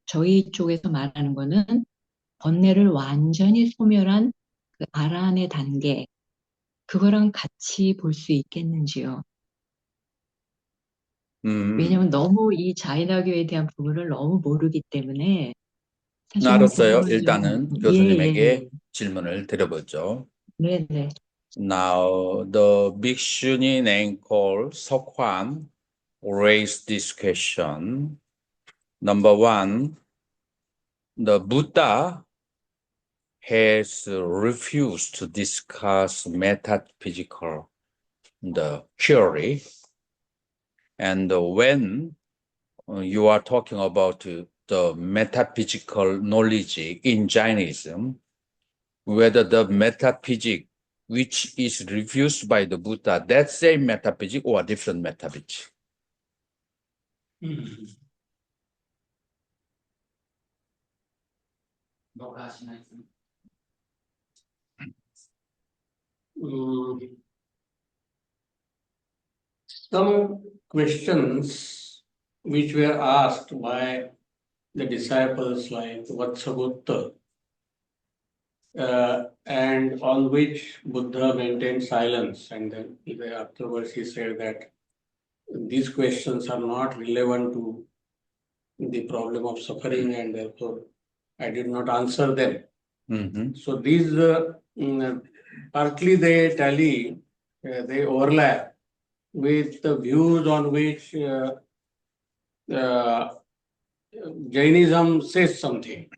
저희 쪽에서 말하는 거는 번뇌를 완전히 소멸한 그 아란의 단계, 그거랑 같이 볼 수 있겠는지요? 왜냐면 너무 이 자이나교에 대한 부분을 너무 모르기 때문에 사실은 그 알았어요. 부분을 일단은 예, 예, 예. 교수님에게 질문을 드려보죠. 네네. Now, the Bhikshuni named called Seokwan raised this question. Number one, the Buddha has refused to discuss metaphysical the theory, and when you are talking about the metaphysical knowledge in Jainism, whether the metaphysic which is refused by the Buddha, that same metaphysic or different metaphysic? Some questions which were asked by the disciples like Vatsabutta, and on which Buddha maintained silence, and then afterwards he said that these questions are not relevant to the problem of suffering, and therefore I did not answer them. Mhm. So these partly they tally, they overlap with the views on which uh, Jainism says something.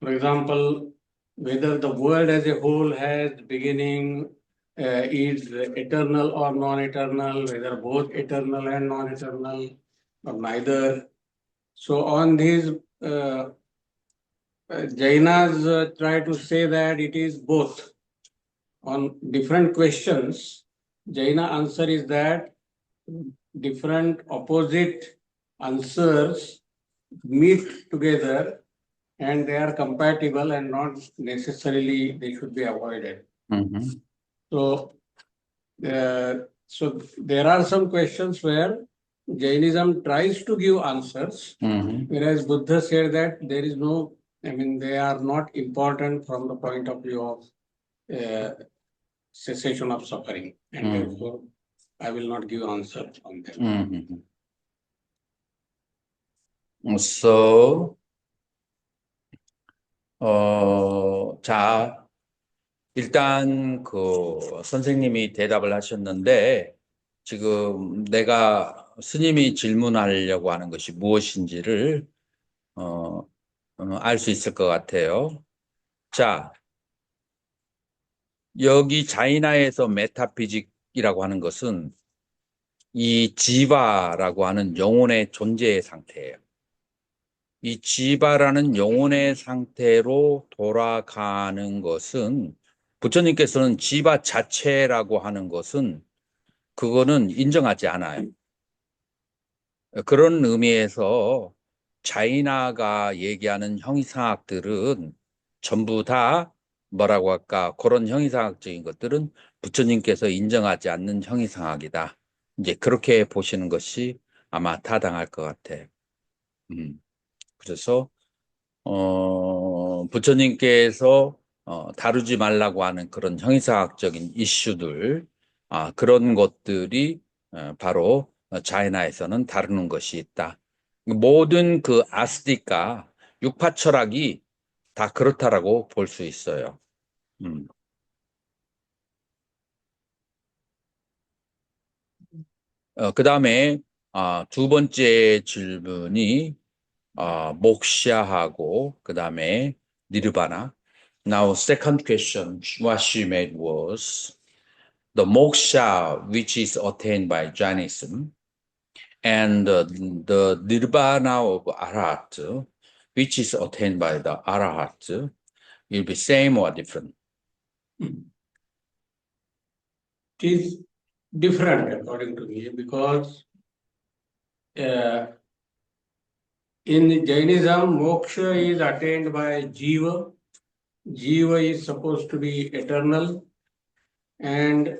For example, whether the world as a whole has beginning, is eternal or non-eternal, whether both eternal and non-eternal, or neither. So on these, Jainas try to say that it is both. On different questions, Jaina answer is that different opposite answers meet together and they are compatible and not necessarily they should be avoided. So, so there are some questions where Jainism tries to give answers, whereas Buddha said that there is no, I mean, they are not important from the point of view of cessation of suffering, and therefore I will not give answer on them. So, 자, 일단 그 선생님이 대답을 하셨는데 지금 내가 스님이 질문하려고 하는 것이 무엇인지를 알 수 있을 것 같아요. 자, 여기 자이나에서 메타피직이라고 하는 것은 이 지바라고 하는 영혼의 존재의 상태예요. 이 지바라는 영혼의 상태로 돌아가는 것은 부처님께서는 지바 자체라고 하는 것은 그거는 인정하지 않아요. 그런 의미에서 자이나가 얘기하는 형이상학들은 전부 다 뭐라고 할까, 그런 형이상학적인 것들은 부처님께서 인정하지 않는 형이상학이다. 이제 그렇게 보시는 것이 아마 타당할 것 같아요. 그래서 부처님께서 다루지 말라고 하는 그런 형이상학적인 이슈들, 그런 것들이 바로 자이나에서는 다루는 것이 있다. 모든 그 아스티카, 육파 철학이 다 그렇다라고 볼 수 있어요. 그 다음에 두 번째 질문이 목샤하고 그 다음에 니르바나. Now, second question what she made was the moksha which is attained by Jainism and the nirvana of Arhat which is attained by the Arhat will be same or different? It is different according to me because in Jainism, moksha is attained by jiva. Jiva is supposed to be eternal, and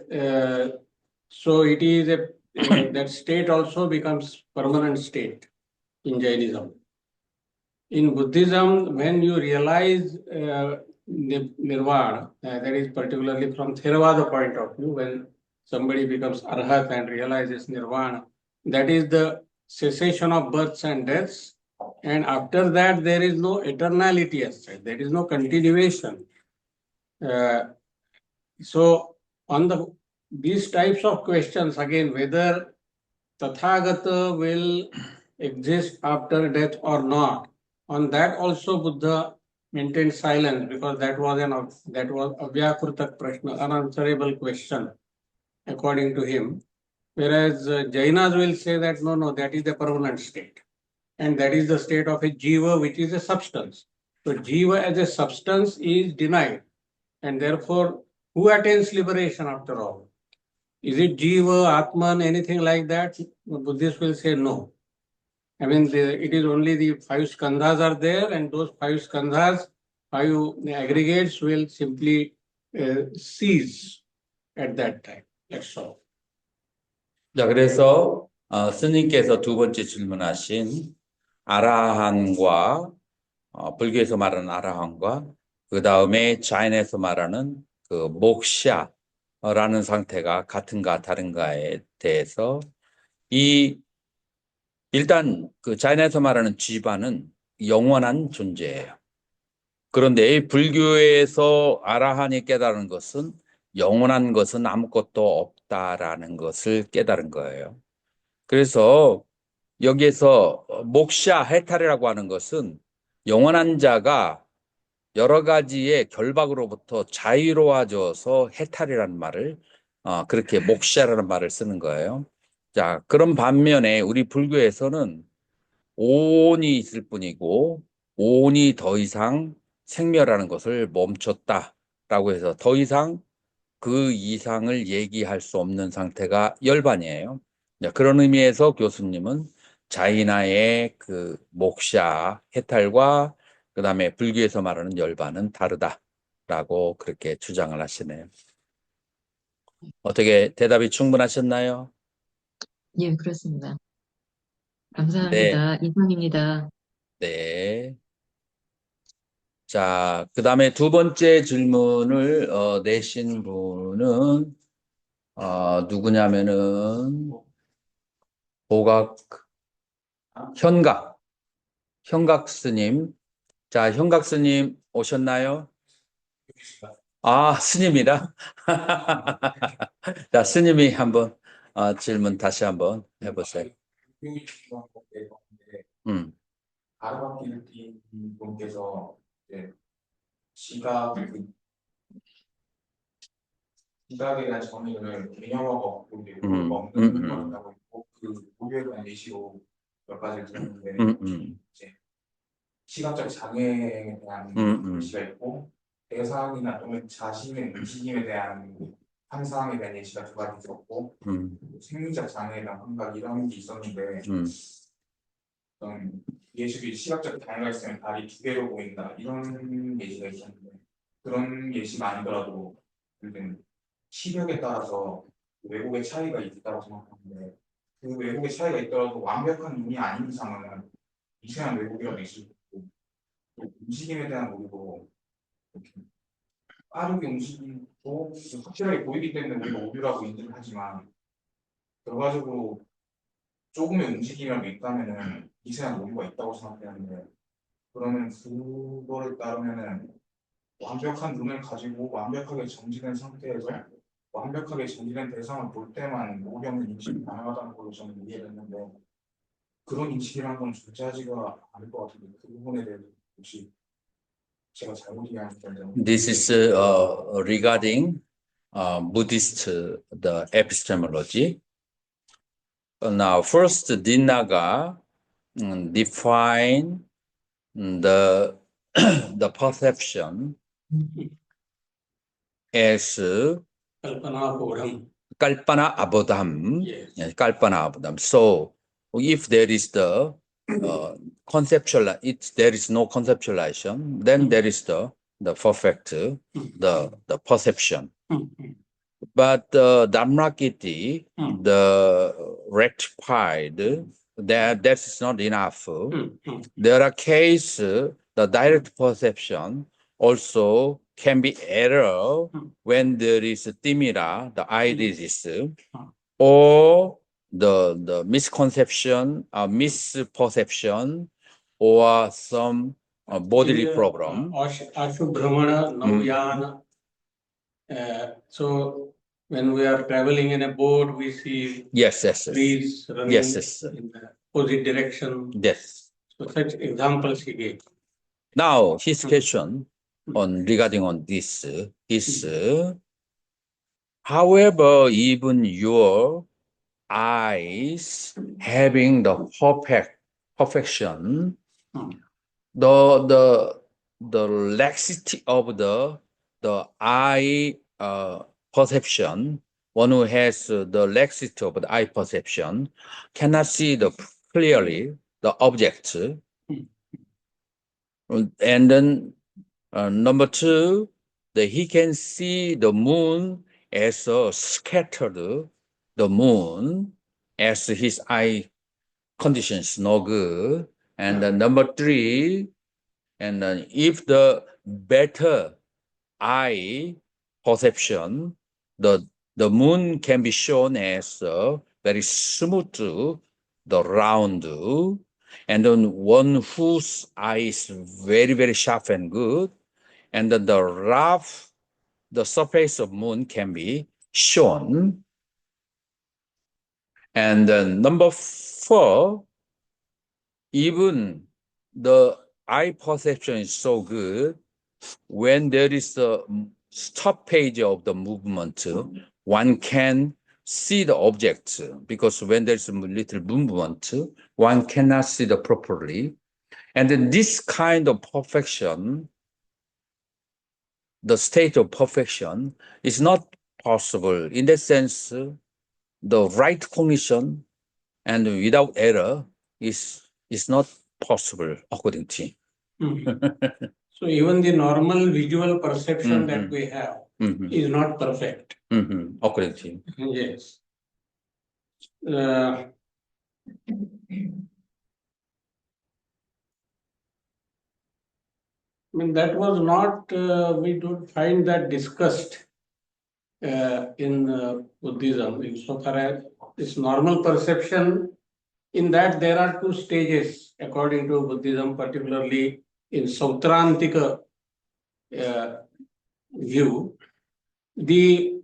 so it is that state also becomes permanent state in Jainism. In Buddhism, when you realize nirvana, that is particularly from Theravada point of view, when somebody becomes arhat and realizes nirvana, that is the cessation of births and deaths. And after that, there is no eternality as such. There is no continuation. So, on these types of questions, again, whether Tathagata will exist after death or not, on that also Buddha maintained silence because that was Avyakrutak Prashna, unanswerable question, according to him. Whereas Jainas will say that no, that is the permanent state. And that is the state of a jiva, which is a substance. So jiva as a substance is denied. And therefore, who attains liberation after all? Is it jiva, atman, anything like that? Buddhists will say no. I mean, it is only the 5 skandhas are there, and those 5 skandhas, 5 aggregates will simply cease at that time. That's all. 자, 그래서 스님께서 두 번째 질문하신 아라한과 불교에서 말하는 아라한과 그 다음에 자인에서 말하는 그 목샤라는 상태가 같은가 다른가에 대해서 일단 그 자인에서 말하는 지바는 영원한 존재예요. 그런데 이 불교에서 아라한이 깨달은 것은 영원한 것은 아무것도 없다라는 것을 깨달은 거예요. 그래서 여기에서 목샤 해탈이라고 하는 것은 영원한 자가 여러 가지의 결박으로부터 자유로워져서 해탈이라는 말을 그렇게 목샤라는 말을 쓰는 거예요. 자, 그런 반면에 우리 불교에서는 오온이 있을 뿐이고 오온이 더 이상 생멸하는 것을 멈췄다라고 해서 더 이상 그 이상을 얘기할 수 없는 상태가 열반이에요. 자, 그런 의미에서 교수님은 자이나의 그 목샤 해탈과 그 다음에 불교에서 말하는 열반은 다르다라고 그렇게 주장을 하시네요. 어떻게 대답이 충분하셨나요? 예, 그렇습니다. 네, 감사합니다. 이상입니다. 네. 자, 그 다음에 두 번째 질문을 내신 분은 누구냐면은 보각 현각 스님. 자, 현각 스님 오셨나요? 아, 스님이라. 자, 스님이 한번 질문 다시 한번 해보세요. 음, 아르바키르티 분께서 이제 지각, 지각에 대한 정의를 개념하고 없고 이제 의미가 없는 것이라고 했고 그 고유에 대한 예시로 몇 가지를 들었는데 이제 시각적 장애에 대한 예시가 있고 대상이나 또는 자신의 움직임에 대한 환상에 대한 예시가 두 가지 있었고 생리적 장애에 대한 감각 이런 게 있었는데 예시도 시각적 장애가 있으면 다리 두 개로 보인다 이런 예시가 있었는데 그런 예시가 아니더라도 일단 시력에 따라서 왜곡의 차이가 있다고 생각하는데 그 왜곡의 차이가 있더라도 완벽한 눈이 아닌 이상은 미세한 왜곡이라도 있을 수 있고 또 움직임에 대한 오류도 이렇게 빠르게 움직이고 확실하게 보이기 때문에 우리가 오류라고 인지를 하지만 결과적으로 조금의 움직임이라도 있다면은 미세한 오류가 있다고 생각하는데 그러면 그거에 따르면은 완벽한 눈을 가지고 완벽하게 정지된 상태에서 완벽하게 정지된 대상을 볼 때만 오류는 인식이 가능하다는 걸로 저는 이해했는데 그런 인식이라는 건 존재하지가 않을 것 같은데 그 부분에 대해서 혹시 제가 잘못 이해하는 This is regarding Buddhist the epistemology. Now, first, Dinaga define the the perception as Kalpana Bodham. Kalpana Abodham. Yes. Yes, Kalpana Abodham. So, if there is the conceptual, there is no conceptualization, then there is the perfect, the perception. But Dhammakiti, the rectified, that is not enough. There are cases, the direct perception also can be error when there is a timira, the eye disease, or the misconception, misperception, or some bodily problem. Ashubhramana Navyana. So when we are traveling in a boat, we see Yes. trees running Yes. in the opposite direction. Yes. So such examples he gave. Now his question regarding on this is, however, even your eyes having the perfection, the laxity of the eye perception, one who has the laxity of the eye perception cannot see clearly the object. And then number two, that he can see the moon as a scattered the moon as his eye condition is no good. And then number three, and then if the better eye perception, the moon can be shown as very smooth, the round, and then one whose eye is very, very sharp and good, and then the surface of moon can be shown. And then number 4, even the eye perception is so good, when there is a stoppage of the movement, one can see the object, because when there's a little movement, one cannot see the properly. And then this kind of perfection, the state of perfection, is not possible. In that sense, the right cognition and without error is not possible according to him. Mhm. So even the normal visual perception that Mhm. we have Mhm. is not perfect. According to him. Yes. I mean, that was not, we don't find that discussed in Buddhism, insofar as this normal perception, in that there are 2 stages according to Buddhism, particularly in Sautrantika view. The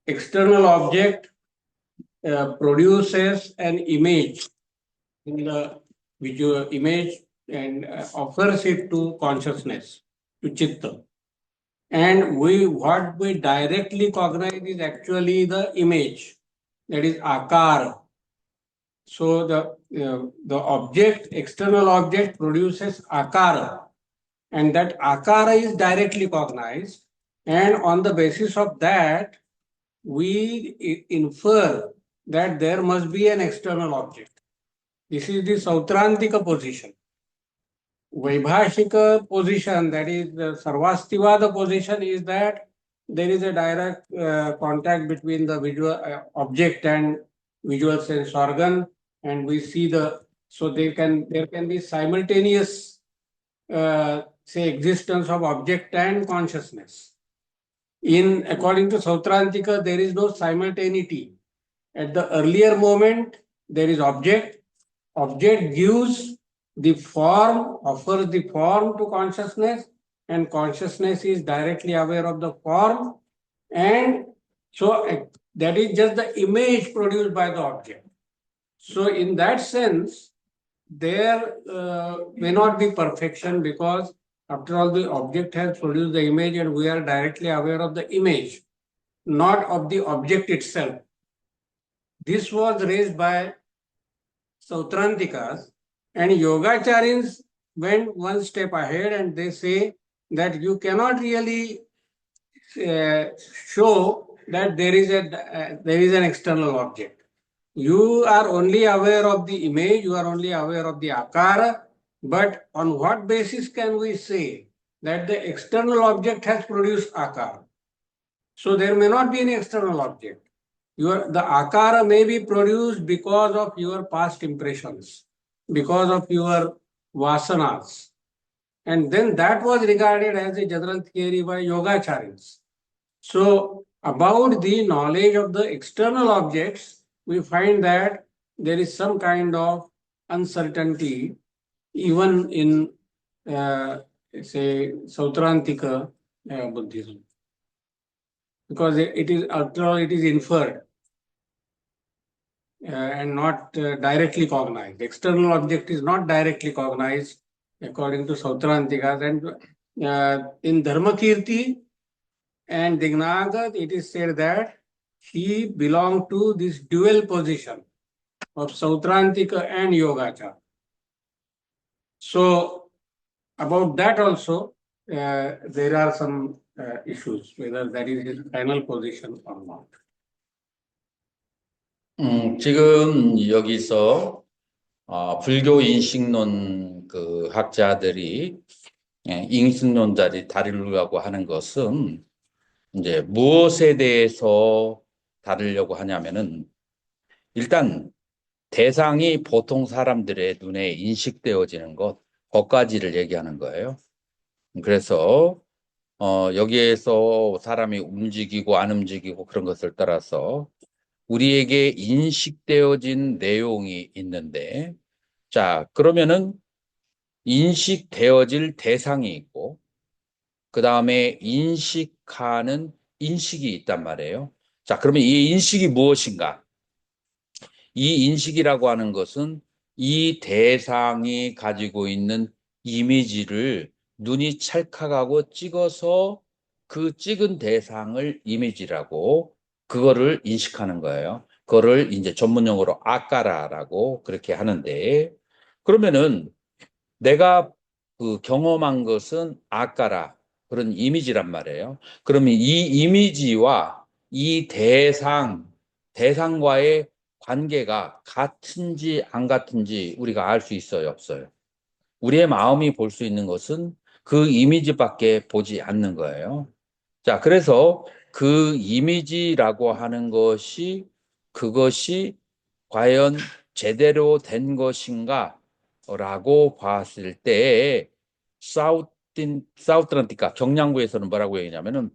external object produces an image in the visual image and offers it to consciousness, to chitta. And what we directly cognize is actually the image, that is akara. So the object, external object produces akara, and that akara is directly cognized, and on the basis of that, we infer that there must be an external object. This is the Sautrantika position. Vaibhashika position, that is the Sarvastivada position, is that there is a direct contact between the visual object and visual sense organ, and we see so there can be simultaneous say existence of object and consciousness. According to Sautrantika, there is no simultaneity. At the earlier moment, there is object gives the form, offers the form to consciousness, and consciousness is directly aware of the form, and so that is just the image produced by the object. So in that sense, there may not be perfection, because after all, the object has produced the image and we are directly aware of the image, not of the object itself. This was raised by Sautrantikas, and Yogacharyans went one step ahead, and they say that you cannot really show that there is an external object. You are only aware of the image, you are only aware of the akara, but on what basis can we say that the external object has produced akara? So there may not be any external object. The akara may be produced because of your past impressions, because of your vasanas. And then that was regarded as a general theory by Yogacharyans. So about the knowledge of the external objects, we find that there is some kind of uncertainty even in, say, Sautrantika Buddhism. Because it is inferred and not directly cognized. The external object is not directly cognized according to Sautrantikas. And in Dharmakirti and Dignaga, it is said that he belonged to this dual position of Sautrantika and Yogacara. So about that also, there are some issues, whether that is his final position or not. 지금 여기서 불교 인식론 그 학자들이 인식론자들이 다루려고 하는 것은 이제 무엇에 대해서 다루려고 하냐면은 일단 대상이 보통 사람들의 눈에 인식되어지는 것까지를 얘기하는 거예요. 그래서 여기에서 사람이 움직이고 안 움직이고 그런 것을 따라서 우리에게 인식되어진 내용이 있는데, 자, 그러면은 인식되어질 대상이 있고, 그 다음에 인식하는 인식이 있단 말이에요. 자, 그러면 이 인식이 무엇인가? 이 인식이라고 하는 것은 이 대상이 가지고 있는 이미지를 눈이 찰칵하고 찍어서 그 찍은 대상을 이미지라고 그거를 인식하는 거예요. 그거를 이제 전문용어로 아까라라고 그렇게 하는데, 그러면은 내가 그 경험한 것은 아까라 그런 이미지란 말이에요. 그러면 이 이미지와 이 대상과의 관계가 같은지 안 같은지 우리가 알 수 있어요, 없어요? 우리의 마음이 볼 수 있는 것은 그 이미지밖에 보지 않는 거예요. 자, 그래서 그 이미지라고 하는 것이 그것이 과연 제대로 된 것인가? 라고 봤을 때 사우트란티카 경량부에서는 뭐라고 얘기냐면은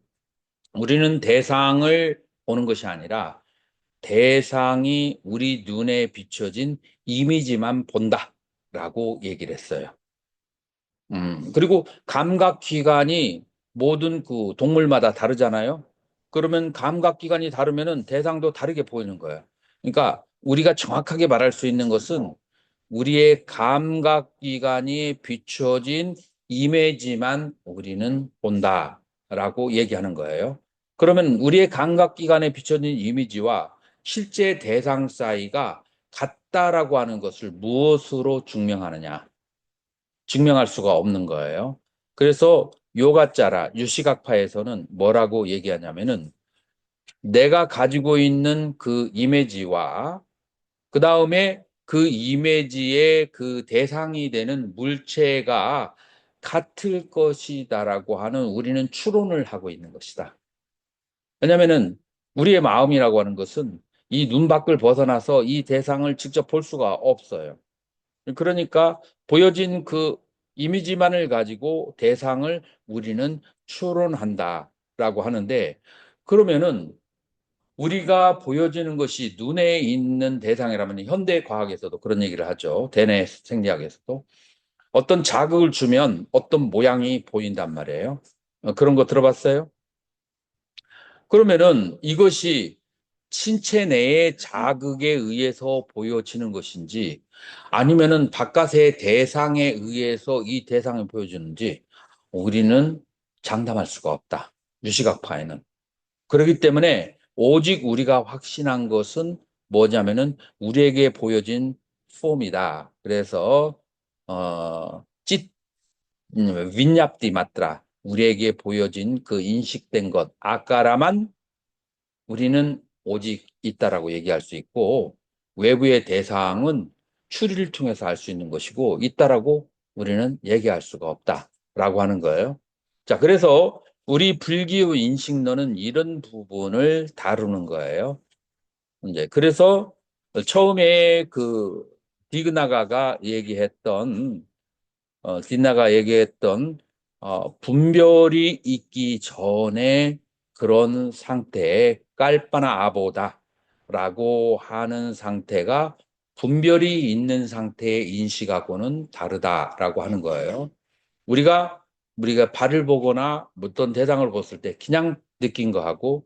우리는 대상을 보는 것이 아니라 대상이 우리 눈에 비춰진 이미지만 본다라고 얘기를 했어요. 그리고 감각기관이 모든 그 동물마다 다르잖아요. 그러면 감각기관이 다르면은 대상도 다르게 보이는 거예요. 그러니까 우리가 정확하게 말할 수 있는 것은 우리의 감각기관이 비춰진 이미지만 우리는 본다라고 얘기하는 거예요. 그러면 우리의 감각기관에 비춰진 이미지와 실제 대상 사이가 같다라고 하는 것을 무엇으로 증명하느냐? 증명할 수가 없는 거예요. 그래서 요가짜라 유시각파에서는 뭐라고 얘기하냐면은 내가 가지고 있는 그 이미지와 그 다음에 그 이미지의 그 대상이 되는 물체가 같을 것이다라고 하는 우리는 추론을 하고 있는 것이다. 왜냐면은 우리의 마음이라고 하는 것은 이 눈 밖을 벗어나서 이 대상을 직접 볼 수가 없어요. 그러니까 보여진 그 이미지만을 가지고 대상을 우리는 추론한다라고 하는데, 그러면은 우리가 보여지는 것이 눈에 있는 대상이라면 현대 과학에서도 그런 얘기를 하죠. 대뇌 생리학에서도 어떤 자극을 주면 어떤 모양이 보인단 말이에요. 그런 거 들어봤어요? 그러면은 이것이 신체 내의 자극에 의해서 보여지는 것인지 아니면은 바깥의 대상에 의해서 이 대상을 보여주는지 우리는 장담할 수가 없다. 유시각파에는. 그렇기 때문에 오직 우리가 확신한 것은 뭐냐면은 우리에게 보여진 폼이다. 그래서 찢 윈yap디 맞더라. 우리에게 보여진 그 인식된 것 아까라만 우리는 오직 있다라고 얘기할 수 있고, 외부의 대상은 추리를 통해서 알 수 있는 것이고 있다라고 우리는 얘기할 수가 없다라고 하는 거예요. 자, 그래서 우리 불교 인식론은 이런 부분을 다루는 거예요. 이제 그래서 처음에 그 디그나가가 얘기했던 딘나가 얘기했던 분별이 있기 전에 그런 상태에 깔바나 아보다라고 하는 상태가 분별이 있는 상태의 인식하고는 다르다라고 하는 거예요. 우리가 발을 보거나 어떤 대상을 봤을 때 그냥 느낀 거하고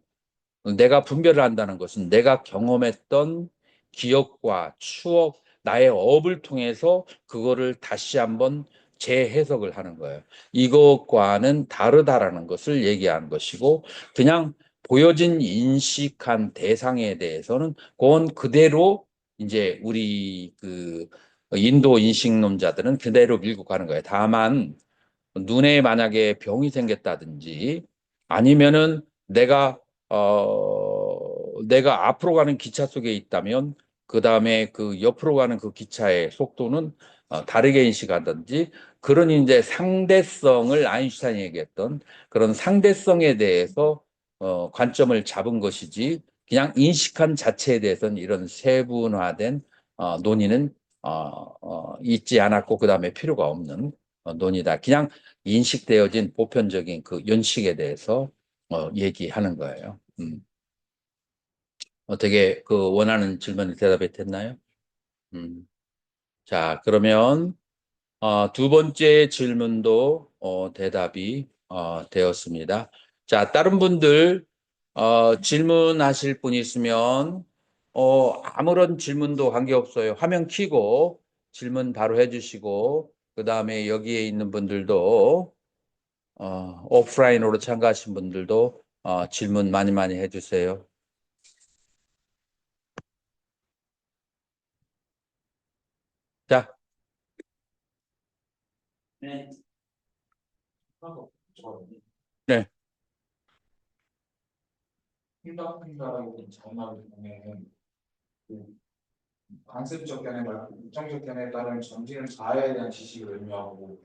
내가 분별을 한다는 것은 내가 경험했던 기억과 추억, 나의 업을 통해서 그거를 다시 한번 재해석을 하는 거예요. 이것과는 다르다라는 것을 얘기하는 것이고, 그냥 보여진 인식한 대상에 대해서는 그건 그대로 이제 우리 그 인도 인식론자들은 그대로 밀고 가는 거예요. 다만 눈에 만약에 병이 생겼다든지 아니면은 내가 앞으로 가는 기차 속에 있다면 그 다음에 그 옆으로 가는 그 기차의 속도는 다르게 인식하든지 그런 이제 상대성을 아인슈타인이 얘기했던 그런 상대성에 대해서 관점을 잡은 것이지 그냥 인식한 자체에 대해서는 이런 세분화된 논의는 있지 않았고 그 다음에 필요가 없는 논의다. 그냥 인식되어진 보편적인 그 연식에 대해서 얘기하는 거예요. 어떻게 그 원하는 질문에 대답이 됐나요? 자, 그러면 두 번째 질문도 대답이 되었습니다. 자, 다른 분들 질문하실 분 있으면 아무런 질문도 관계없어요. 화면 켜고 질문 바로 해주시고 그 다음에 여기에 있는 분들도 오프라인으로 참가하신 분들도 질문 많이 해주세요. 자, 네. 네. 생각라고 전화를 보면 관습적 견해 말고 우정적 견해에 따른 전진은 자아에 대한 지식을 의미하고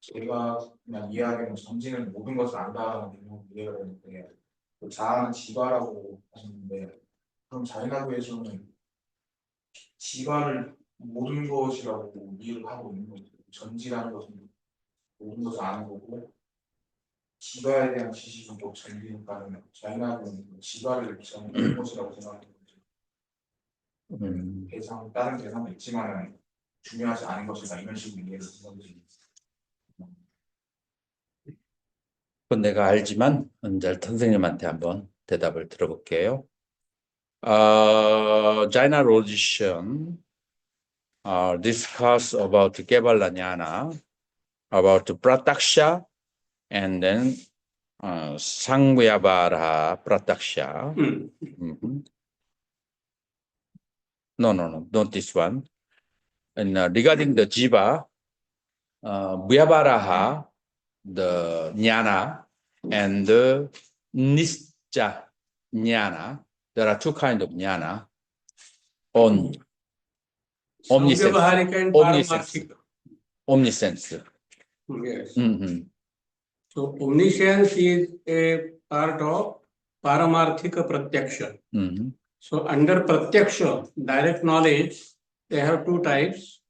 제가 그냥 이해하기에는 전진은 모든 것을 안다라는 개념을 이해가 되는데 그 자아는 지가라고 하셨는데 그럼 자인학에서는 지가를 모든 것이라고 이해를 하고 있는 거죠. 전지라는 것은 모든 것을 아는 거고 지가에 대한 지식은 또 전지니까는 자인학은 지가를 모든 것이라고 생각하는 거죠. 다른 대상도 있지만 중요하지 않은 것이다 이런 식으로 이해를 하는 거죠. 그건 내가 알지만 이제 선생님한테 한번 대답을 들어볼게요. Jaina Logician discuss about Kevala Jnana, about Prataksha, and then Sangyavara Prataksha. No, not this one. And regarding the Jiva, Vyavaraha, the Jnana, and the Nischa Jnana. There are two kinds of Jnana. Samvyavaharika and Paramarthika. Omniscience. Yes. So omniscience is a part of Paramarthika Pratyaksha. So under Pratyaksha, direct knowledge, they have two types,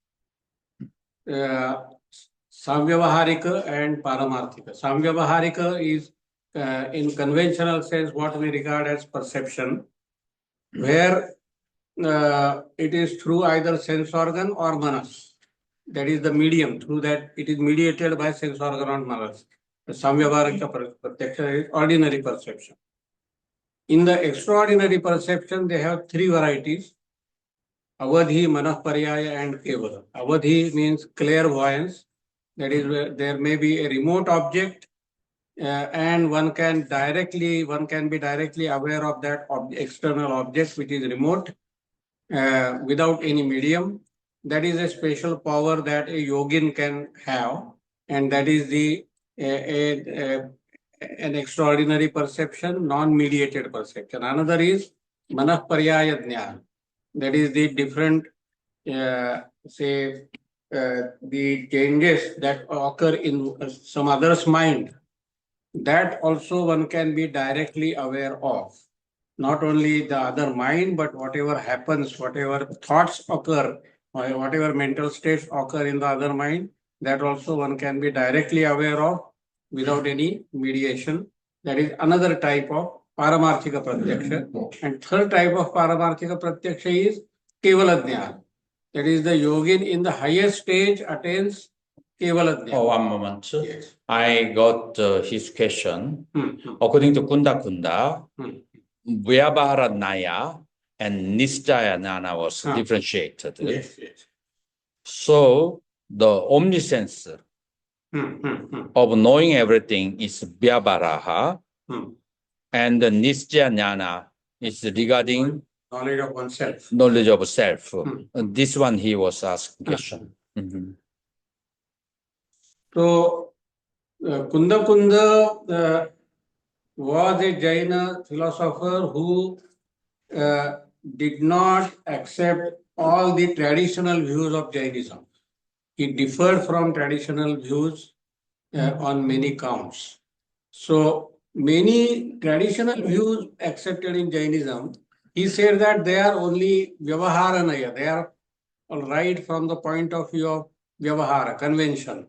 Samvyavaharika and Paramarthika. Samvyavaharika is in conventional sense what we regard as perception, where it is through either sense organ or manas. That is the medium, through that it is mediated by sense organ or manas. The Samvyavaharika Pratyaksha is ordinary perception. In the extraordinary perception, they have three varieties: Avadhi, Manahparyaya, and Kevala. Avadhi means clairvoyance. That is, where there may be a remote object, and one can be directly aware of that external object which is remote, without any medium. That is a special power that a yogin can have, and that is an extraordinary perception, non-mediated perception. Another is Manahparyaya Jnana. That is the different, the changes that occur in some other's mind. That also one can be directly aware of. Not only the other mind, but whatever happens, whatever thoughts occur, or whatever mental states occur in the other mind, that also one can be directly aware of without any mediation. That is another type of Paramarthika Pratyaksha. And third type of Paramarthika Pratyaksha is Kevala Jnana. That is the yogin in the highest stage attains Kevala Jnana. one moment. Yes. I got his question. According to Kunda Kunda, Vyavahara Naya and Nisjaya Jnana was differentiated. Yes. So the omniscience of knowing everything is Vyavaraha, and the Nisjaya Jnana is regarding Knowledge of oneself. knowledge of self. This one he was asking question. So, Kunda Kunda was a Jaina philosopher who did not accept all the traditional views of Jainism. He differed from traditional views on many counts. So, many traditional views accepted in Jainism, he said that they are only Vyavaharanaya, they are all right from the point of view of Vyavahara, convention.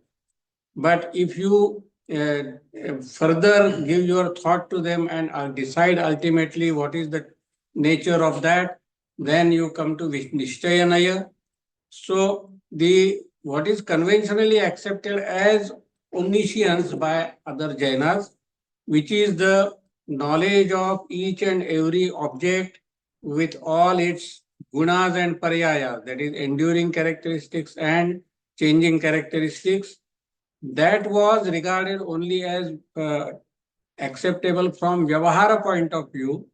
But if you further give your thought to them and decide ultimately what is the nature of that, then you come to Nishchayanaya. So what is conventionally accepted as omniscience by other Jainas, which is the knowledge of each and every object with all its gunas and paryaya, that is enduring characteristics and changing characteristics. That was regarded only as acceptable from Vyavahara point of view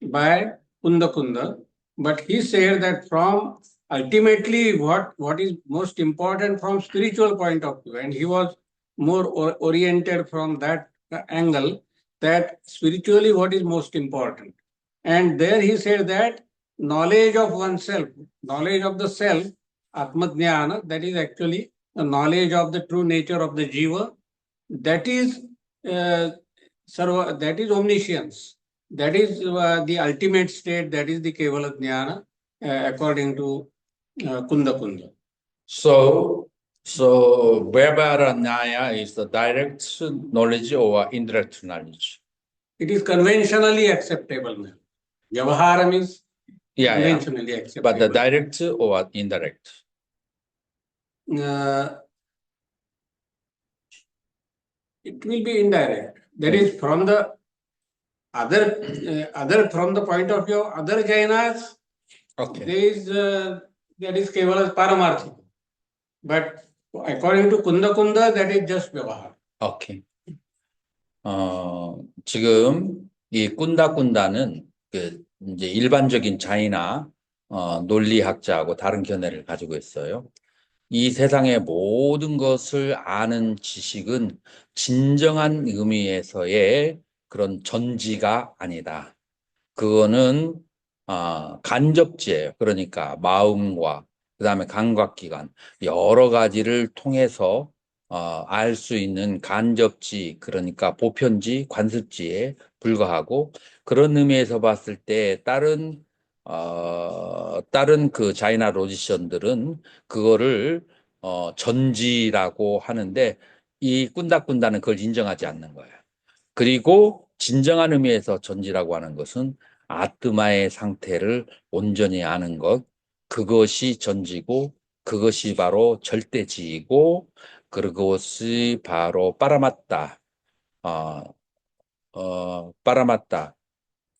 by Kunda Kunda. But he said that from ultimately what is most important from spiritual point of view, and he was more oriented from that angle, that spiritually what is most important. And there he said that knowledge of oneself, knowledge of the self, Atmajnana, that is actually the knowledge of the true nature of the jiva, that is that is omniscience. That is the ultimate state, that is the Kevala Jnana, according to Kunda Kunda. So Vyavahara Nyaya is the direct knowledge or indirect knowledge? It is conventionally acceptable now. Vyavahara means Yeah, yeah. conventionally acceptable. But the direct or indirect? It will be indirect. That is from the other from the point of view of other Jainas, Okay. there is that is Kevala Paramarthika. But according to Kunda Kunda, that is just Vyavahara. 오케이. 지금 이 꾼다꾼다는 그 이제 일반적인 자이나 논리학자하고 다른 견해를 가지고 있어요. 이 세상의 모든 것을 아는 지식은 진정한 의미에서의 그런 전지가 아니다. 그거는 간접지예요. 그러니까 마음과 그다음에 감각기관 여러 가지를 통해서 알 수 있는 간접지, 그러니까 보편지, 관습지에 불과하고, 그런 의미에서 봤을 때 다른 그 자이나 로지션들은 그거를 전지라고 하는데, 이 꾼다꾼다는 그걸 인정하지 않는 거예요. 그리고 진정한 의미에서 전지라고 하는 것은 아뜨마의 상태를 온전히 아는 것, 그것이 전지고 그것이 바로 절대지이고 그것이 바로 빠라마따, 빠라마따,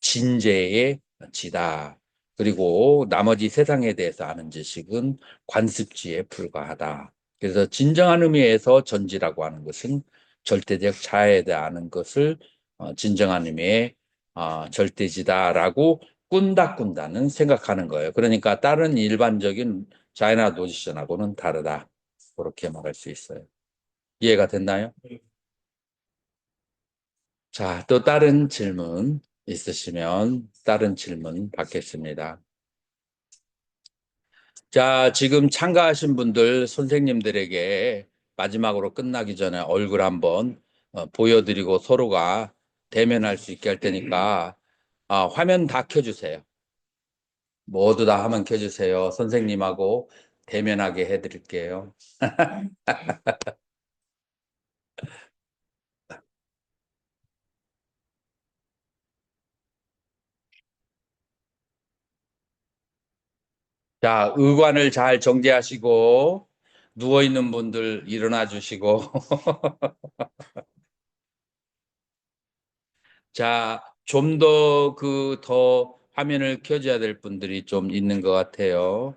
진재의 지다. 그리고 나머지 세상에 대해서 아는 지식은 관습지에 불과하다. 그래서 진정한 의미에서 전지라고 하는 것은 절대적 자아에 대해 아는 것을 진정한 의미의 절대지다라고 꾼다는 생각하는 거예요. 그러니까 다른 일반적인 자이나 노지션하고는 다르다. 그렇게 말할 수 있어요. 이해가 됐나요? 자, 또 다른 질문 있으시면 다른 질문 받겠습니다. 자, 지금 참가하신 분들 선생님들에게 마지막으로 끝나기 전에 얼굴 한번 보여드리고 서로가 대면할 수 있게 할 테니까 화면 다 켜주세요. 모두 다 화면 켜주세요. 선생님하고 대면하게 해드릴게요. 자, 의관을 잘 정지하시고 누워있는 분들 일어나 주시고 자, 좀 더 화면을 켜줘야 될 분들이 좀 있는 것 같아요.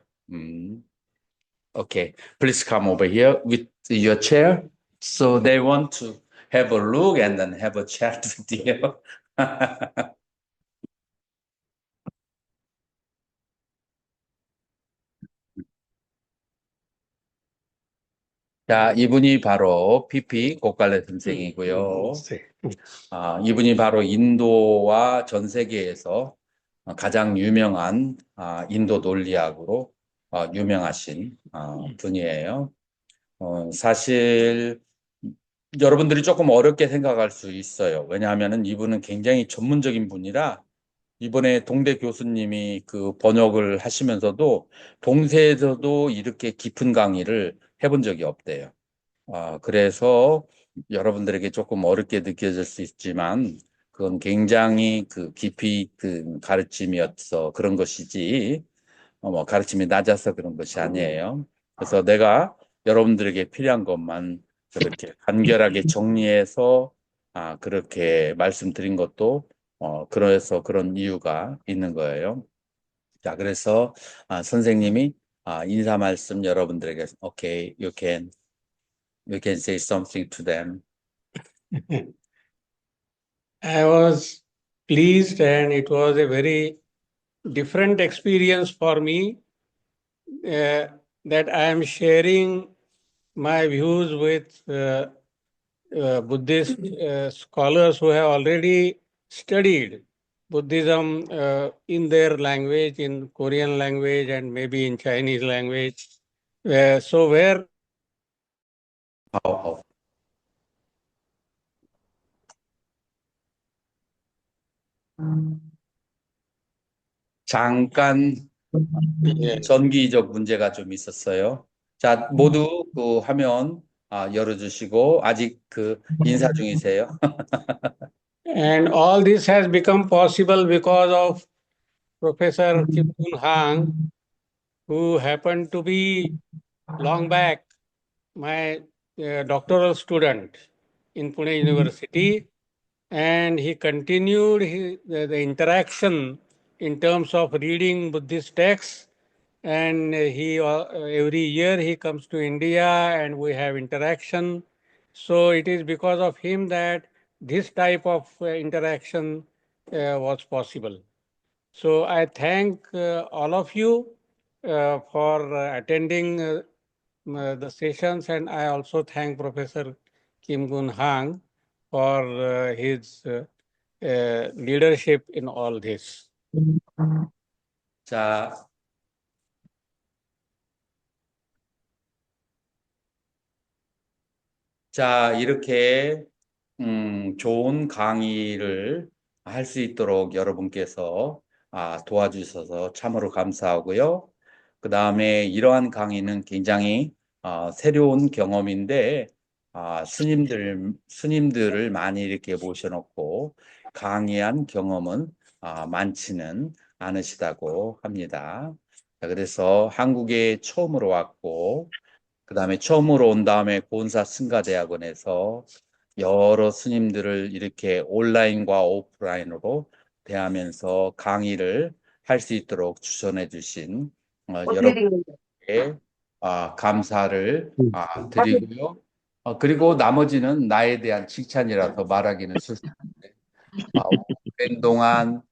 Okay, please come over here with your chair. So they want to have a look and then have a chat with you. 자, 이분이 바로 PP 고칼레 선생이고요. 이분이 바로 인도와 전 세계에서 가장 유명한 인도 논리학으로 유명하신 분이에요. 사실 여러분들이 조금 어렵게 생각할 수 있어요. 왜냐하면 이분은 굉장히 전문적인 분이라 이번에 동대 교수님이 그 번역을 하시면서도 동세에서도 이렇게 깊은 강의를 해본 적이 없대요. 그래서 여러분들에게 조금 어렵게 느껴질 수 있지만 그건 굉장히 그 깊이 있는 가르침이어서 그런 것이지 뭐 가르침이 낮아서 그런 것이 아니에요. 그래서 내가 여러분들에게 필요한 것만 그렇게 간결하게 정리해서 그렇게 말씀드린 것도 그래서 그런 이유가 있는 거예요. 자, 그래서 선생님이 인사 말씀 여러분들에게 okay, you can say something to them. I was pleased, and it was a very different experience for me that I am sharing my views with Buddhist scholars who have already studied Buddhism in their language, in Korean language, and maybe in Chinese language. So where 어, 잠깐 yeah, 전기적 문제가 좀 있었어요. 자, 모두 그 화면 열어주시고 아직 그 인사 중이세요? and all this has become possible because of Professor Kim Kun Hang, who happened to be long back my doctoral student in Pune University, and he continued the interaction in terms of reading Buddhist texts. And he every year he comes to India and we have interaction. So it is because of him that this type of interaction was possible. So I thank all of you for attending the sessions, and I also thank Professor Kim Gun Hang for his leadership in all this. 자, 이렇게 좋은 강의를 할 수 있도록 여러분께서 도와주셔서 참으로 감사하고요. 그 다음에 이러한 강의는 굉장히 새로운 경험인데 스님들을 많이 이렇게 모셔놓고 강의한 경험은 많지는 않으시다고 합니다. 자, 그래서 한국에 처음으로 왔고 그 다음에 처음으로 온 다음에 고은사 승가대학원에서 여러 스님들을 이렇게 온라인과 오프라인으로 대하면서 강의를 할 수 있도록 추천해 주신 여러분께 감사를 드리고요. 그리고 나머지는 나에 대한 칭찬이라서 말하기는 싫습니다. 오랜 동안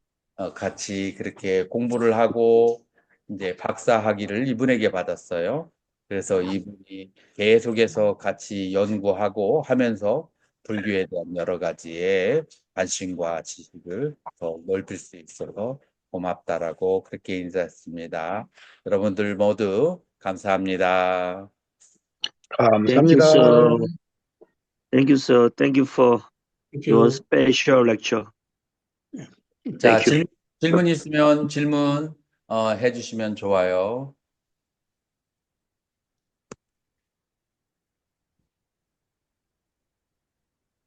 같이 그렇게 공부를 하고 이제 박사 학위를 이분에게 받았어요. 그래서 이분이 계속해서 같이 연구하고 하면서 불교에 대한 여러 가지의 관심과 지식을 더 넓힐 수 있어서 고맙다라고 그렇게 인사했습니다. 여러분들 모두 감사합니다. Thank you, 감사합니다. sir. Thank you, sir. Thank you for Thank your you. special lecture. 자, Thank you. 질문 있으면 질문 해주시면 좋아요.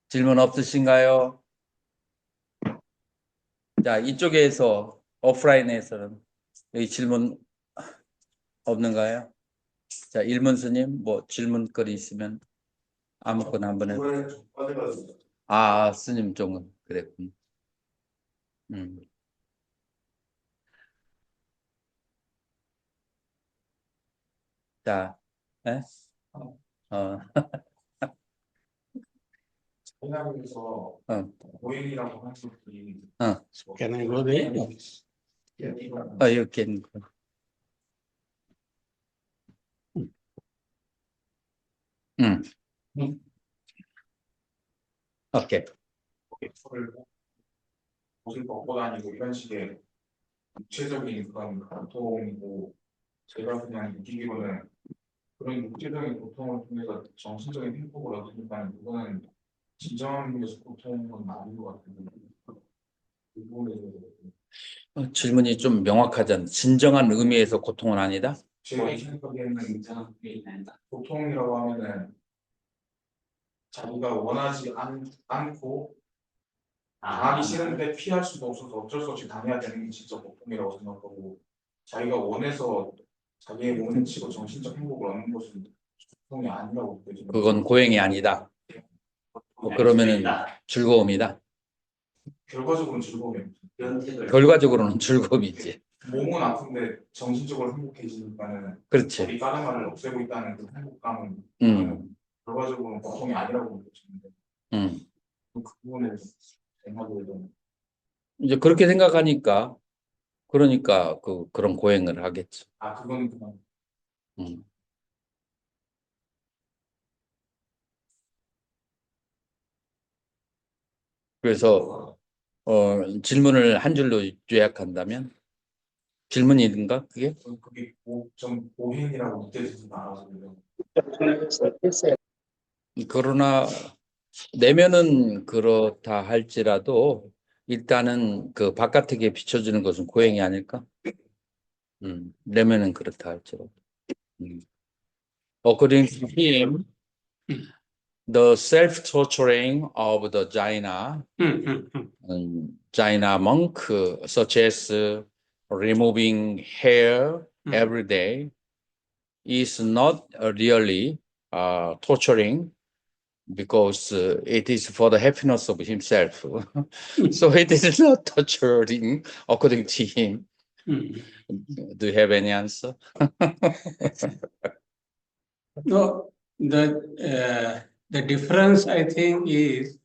질문 없으신가요? 자, 이쪽에서 오프라인에서는 여기 질문 없는가요? 자, 일문스님 뭐 질문거리 있으면 아무거나 한번 해도. 스님 좀 그랬군. 자, 네? 세상에서 고인이라고 하는 분이 Can I go there? you can. 오케이. 옷을 벗고 다니고 이런 식의 육체적인 그런 고통이고 제가 그냥 느끼기로는 그런 육체적인 고통을 통해서 정신적인 행복을 얻으니까 그거는 진정한 의미에서 고통은 아닌 것 같은데 그 부분에 대해서 질문이 좀 명확하지 않나? 진정한 의미에서 고통은 아니다? 제 생각에는 고통이라고 하면은 자기가 원하지 않고 당하기 싫은데 피할 수도 없어서 어쩔 수 없이 당해야 되는 게 진짜 고통이라고 생각하고 자기가 원해서 자기의 몸을 치고 정신적 행복을 얻는 것은 고통이 아니라고 느껴지는 그건 고행이 아니다. 그러면은 즐거움이다. 결과적으로는 즐거움이 없죠. 결과적으로는 즐거움이지. 몸은 아픈데 정신적으로 행복해지니까는 그렇지. 우리 까르마를 없애고 있다는 그 행복감은 결과적으로는 고통이 아니라고 느껴지는데 그 부분을 생각을 좀 이제 그렇게 생각하니까 그러니까 그런 고행을 하겠죠. 그건 그냥 음. 그래서 질문을 한 줄로 요약한다면 질문인가 그게? 그게 좀 고행이라고 느껴지지 않아서 그래요. 그러나 내면은 그렇다 할지라도 일단은 그 바깥에게 비춰지는 것은 고행이 아닐까? 내면은 그렇다 할지라도. According to him, the self-torturing of the Jaina monk, such as removing hair every day, is not really torturing because it is for the happiness of himself. So it is not torturing according to him. Do you have any answer? No, the difference I think is,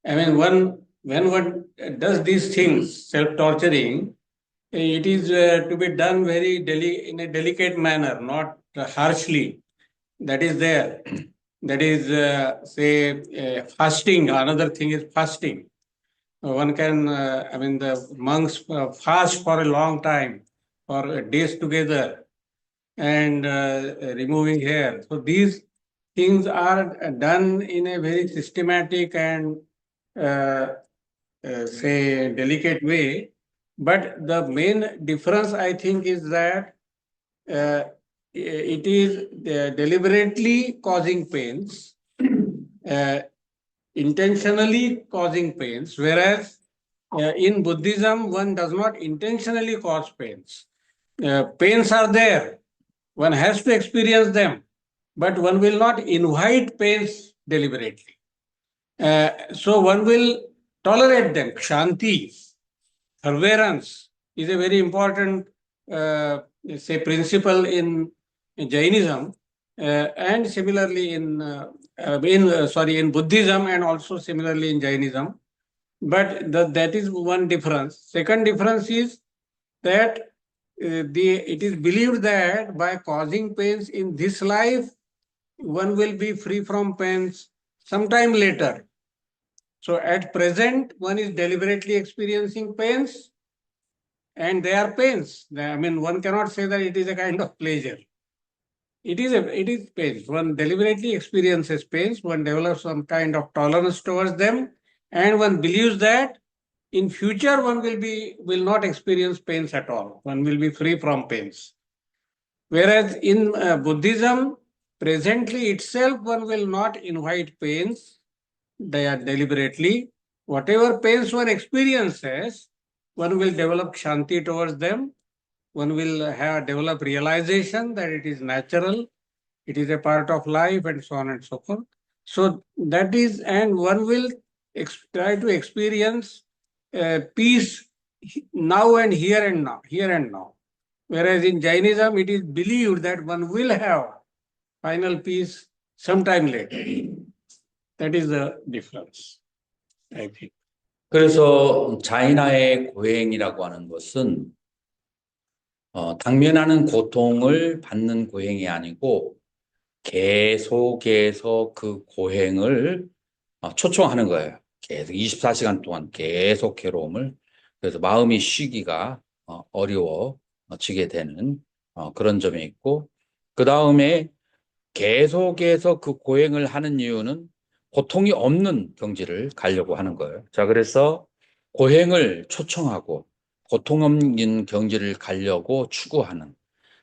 I mean, when one does these things, self-torturing, it is to be done in a delicate manner, not harshly. That is there. That is, say, fasting. Another thing is fasting. One can, I mean, the monks fast for a long time, for days together, and removing hair. So these things are done in a very systematic and say delicate way. But the main difference, I think, is that it is deliberately causing pains, intentionally causing pains, whereas in Buddhism, one does not intentionally cause pains. Pains are there, one has to experience them, but one will not invite pains deliberately. So one will tolerate them. Shanti, forbearance is a very important, say, principle in Jainism, and similarly in Buddhism, and also similarly in Jainism. But that is one difference. Second difference is that it is believed that by causing pains in this life, one will be free from pains sometime later. So at present, one is deliberately experiencing pains, and they are pains. I mean, one cannot say that it is a kind of pleasure. It is pains. One deliberately experiences pains. One develops some kind of tolerance towards them, and one believes that in future one will not experience pains at all. One will be free from pains. Whereas in Buddhism, presently itself one will not invite pains. They are deliberately. Whatever pains one experiences, one will develop shanti towards them. One will develop realization that it is natural, it is a part of life, and so on and so forth. So that is, and one will try to experience peace now and here and now. Whereas in Jainism, it is believed that one will have final peace sometime later. That is the difference, I think. 그래서 자이나의 고행이라고 하는 것은 당면하는 고통을 받는 고행이 아니고 계속해서 그 고행을 초청하는 거예요. 계속 24시간 동안 계속 괴로움을. 그래서 마음이 쉬기가 어려워지게 되는 그런 점이 있고, 그 다음에 계속해서 그 고행을 하는 이유는 고통이 없는 경지를 가려고 하는 거예요. 자, 그래서 고행을 초청하고 고통 없는 경지를 가려고 추구하는,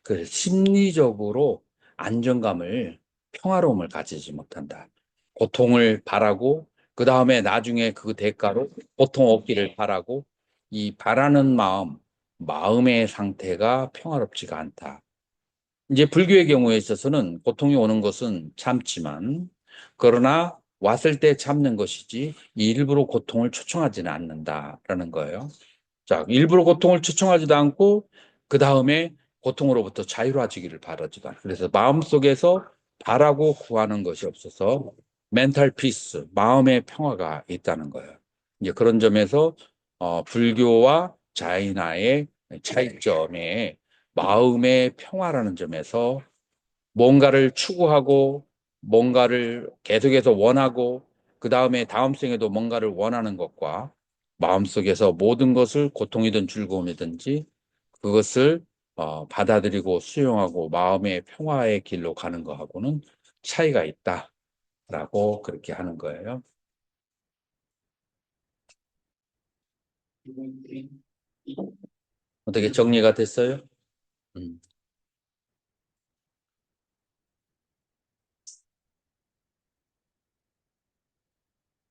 그 심리적으로 안정감을, 평화로움을 가지지 못한다. 고통을 바라고 그 다음에 나중에 그 대가로 고통 없기를 바라고, 이 바라는 마음의 상태가 평화롭지가 않다. 이제 불교의 경우에 있어서는 고통이 오는 것은 참지만, 그러나 왔을 때 참는 것이지 일부러 고통을 초청하지는 않는다라는 거예요. 자, 일부러 고통을 초청하지도 않고 그 다음에 고통으로부터 자유로워지기를 바라지도 않아요. 그래서 마음속에서 바라고 구하는 것이 없어서 멘탈 피스, 마음의 평화가 있다는 거예요. 이제 그런 점에서 불교와 자인화의 차이점에 마음의 평화라는 점에서 뭔가를 추구하고 뭔가를 계속해서 원하고 그 다음에 다음 생에도 뭔가를 원하는 것과 마음속에서 모든 것을 고통이든 즐거움이든지 그것을 받아들이고 수용하고 마음의 평화의 길로 가는 것하고는 차이가 있다라고 그렇게 하는 거예요. 어떻게 정리가 됐어요? 음.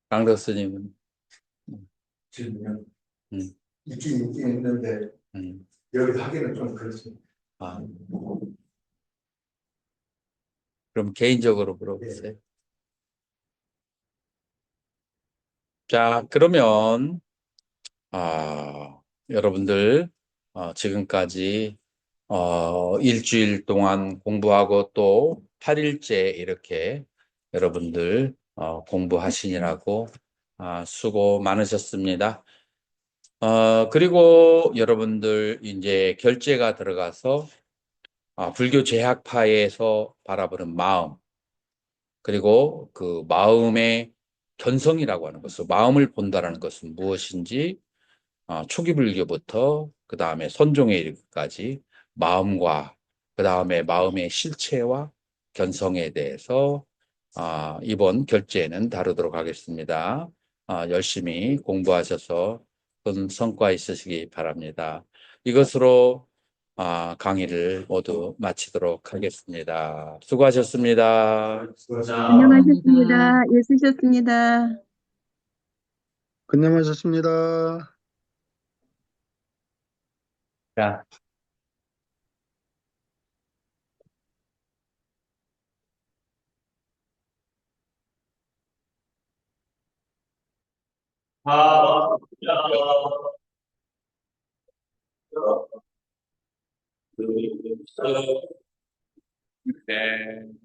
강덕 스님은 지금요. 음, 있긴 있는데 음. 여기 하기는 좀 그렇습니다. 아, 그럼 개인적으로 물어보세요. 자, 그러면 여러분들 지금까지 일주일 동안 공부하고 또 8일째 이렇게 여러분들 공부하시느라고 수고 많으셨습니다. 그리고 여러분들 이제 결제가 들어가서 불교 제학파에서 바라보는 마음, 그리고 그 마음의 견성이라고 하는 것을, 마음을 본다라는 것은 무엇인지 초기 불교부터 그 다음에 선종에 이르기까지 마음과 그 다음에 마음의 실체와 견성에 대해서 이번 결제에는 다루도록 하겠습니다. 열심히 공부하셔서 큰 성과 있으시기 바랍니다. 이것으로 강의를 모두 마치도록 하겠습니다. 수고하셨습니다. 안녕하셨습니다. 예, 쓰셨습니다. 고생하셨습니다. 자, 네.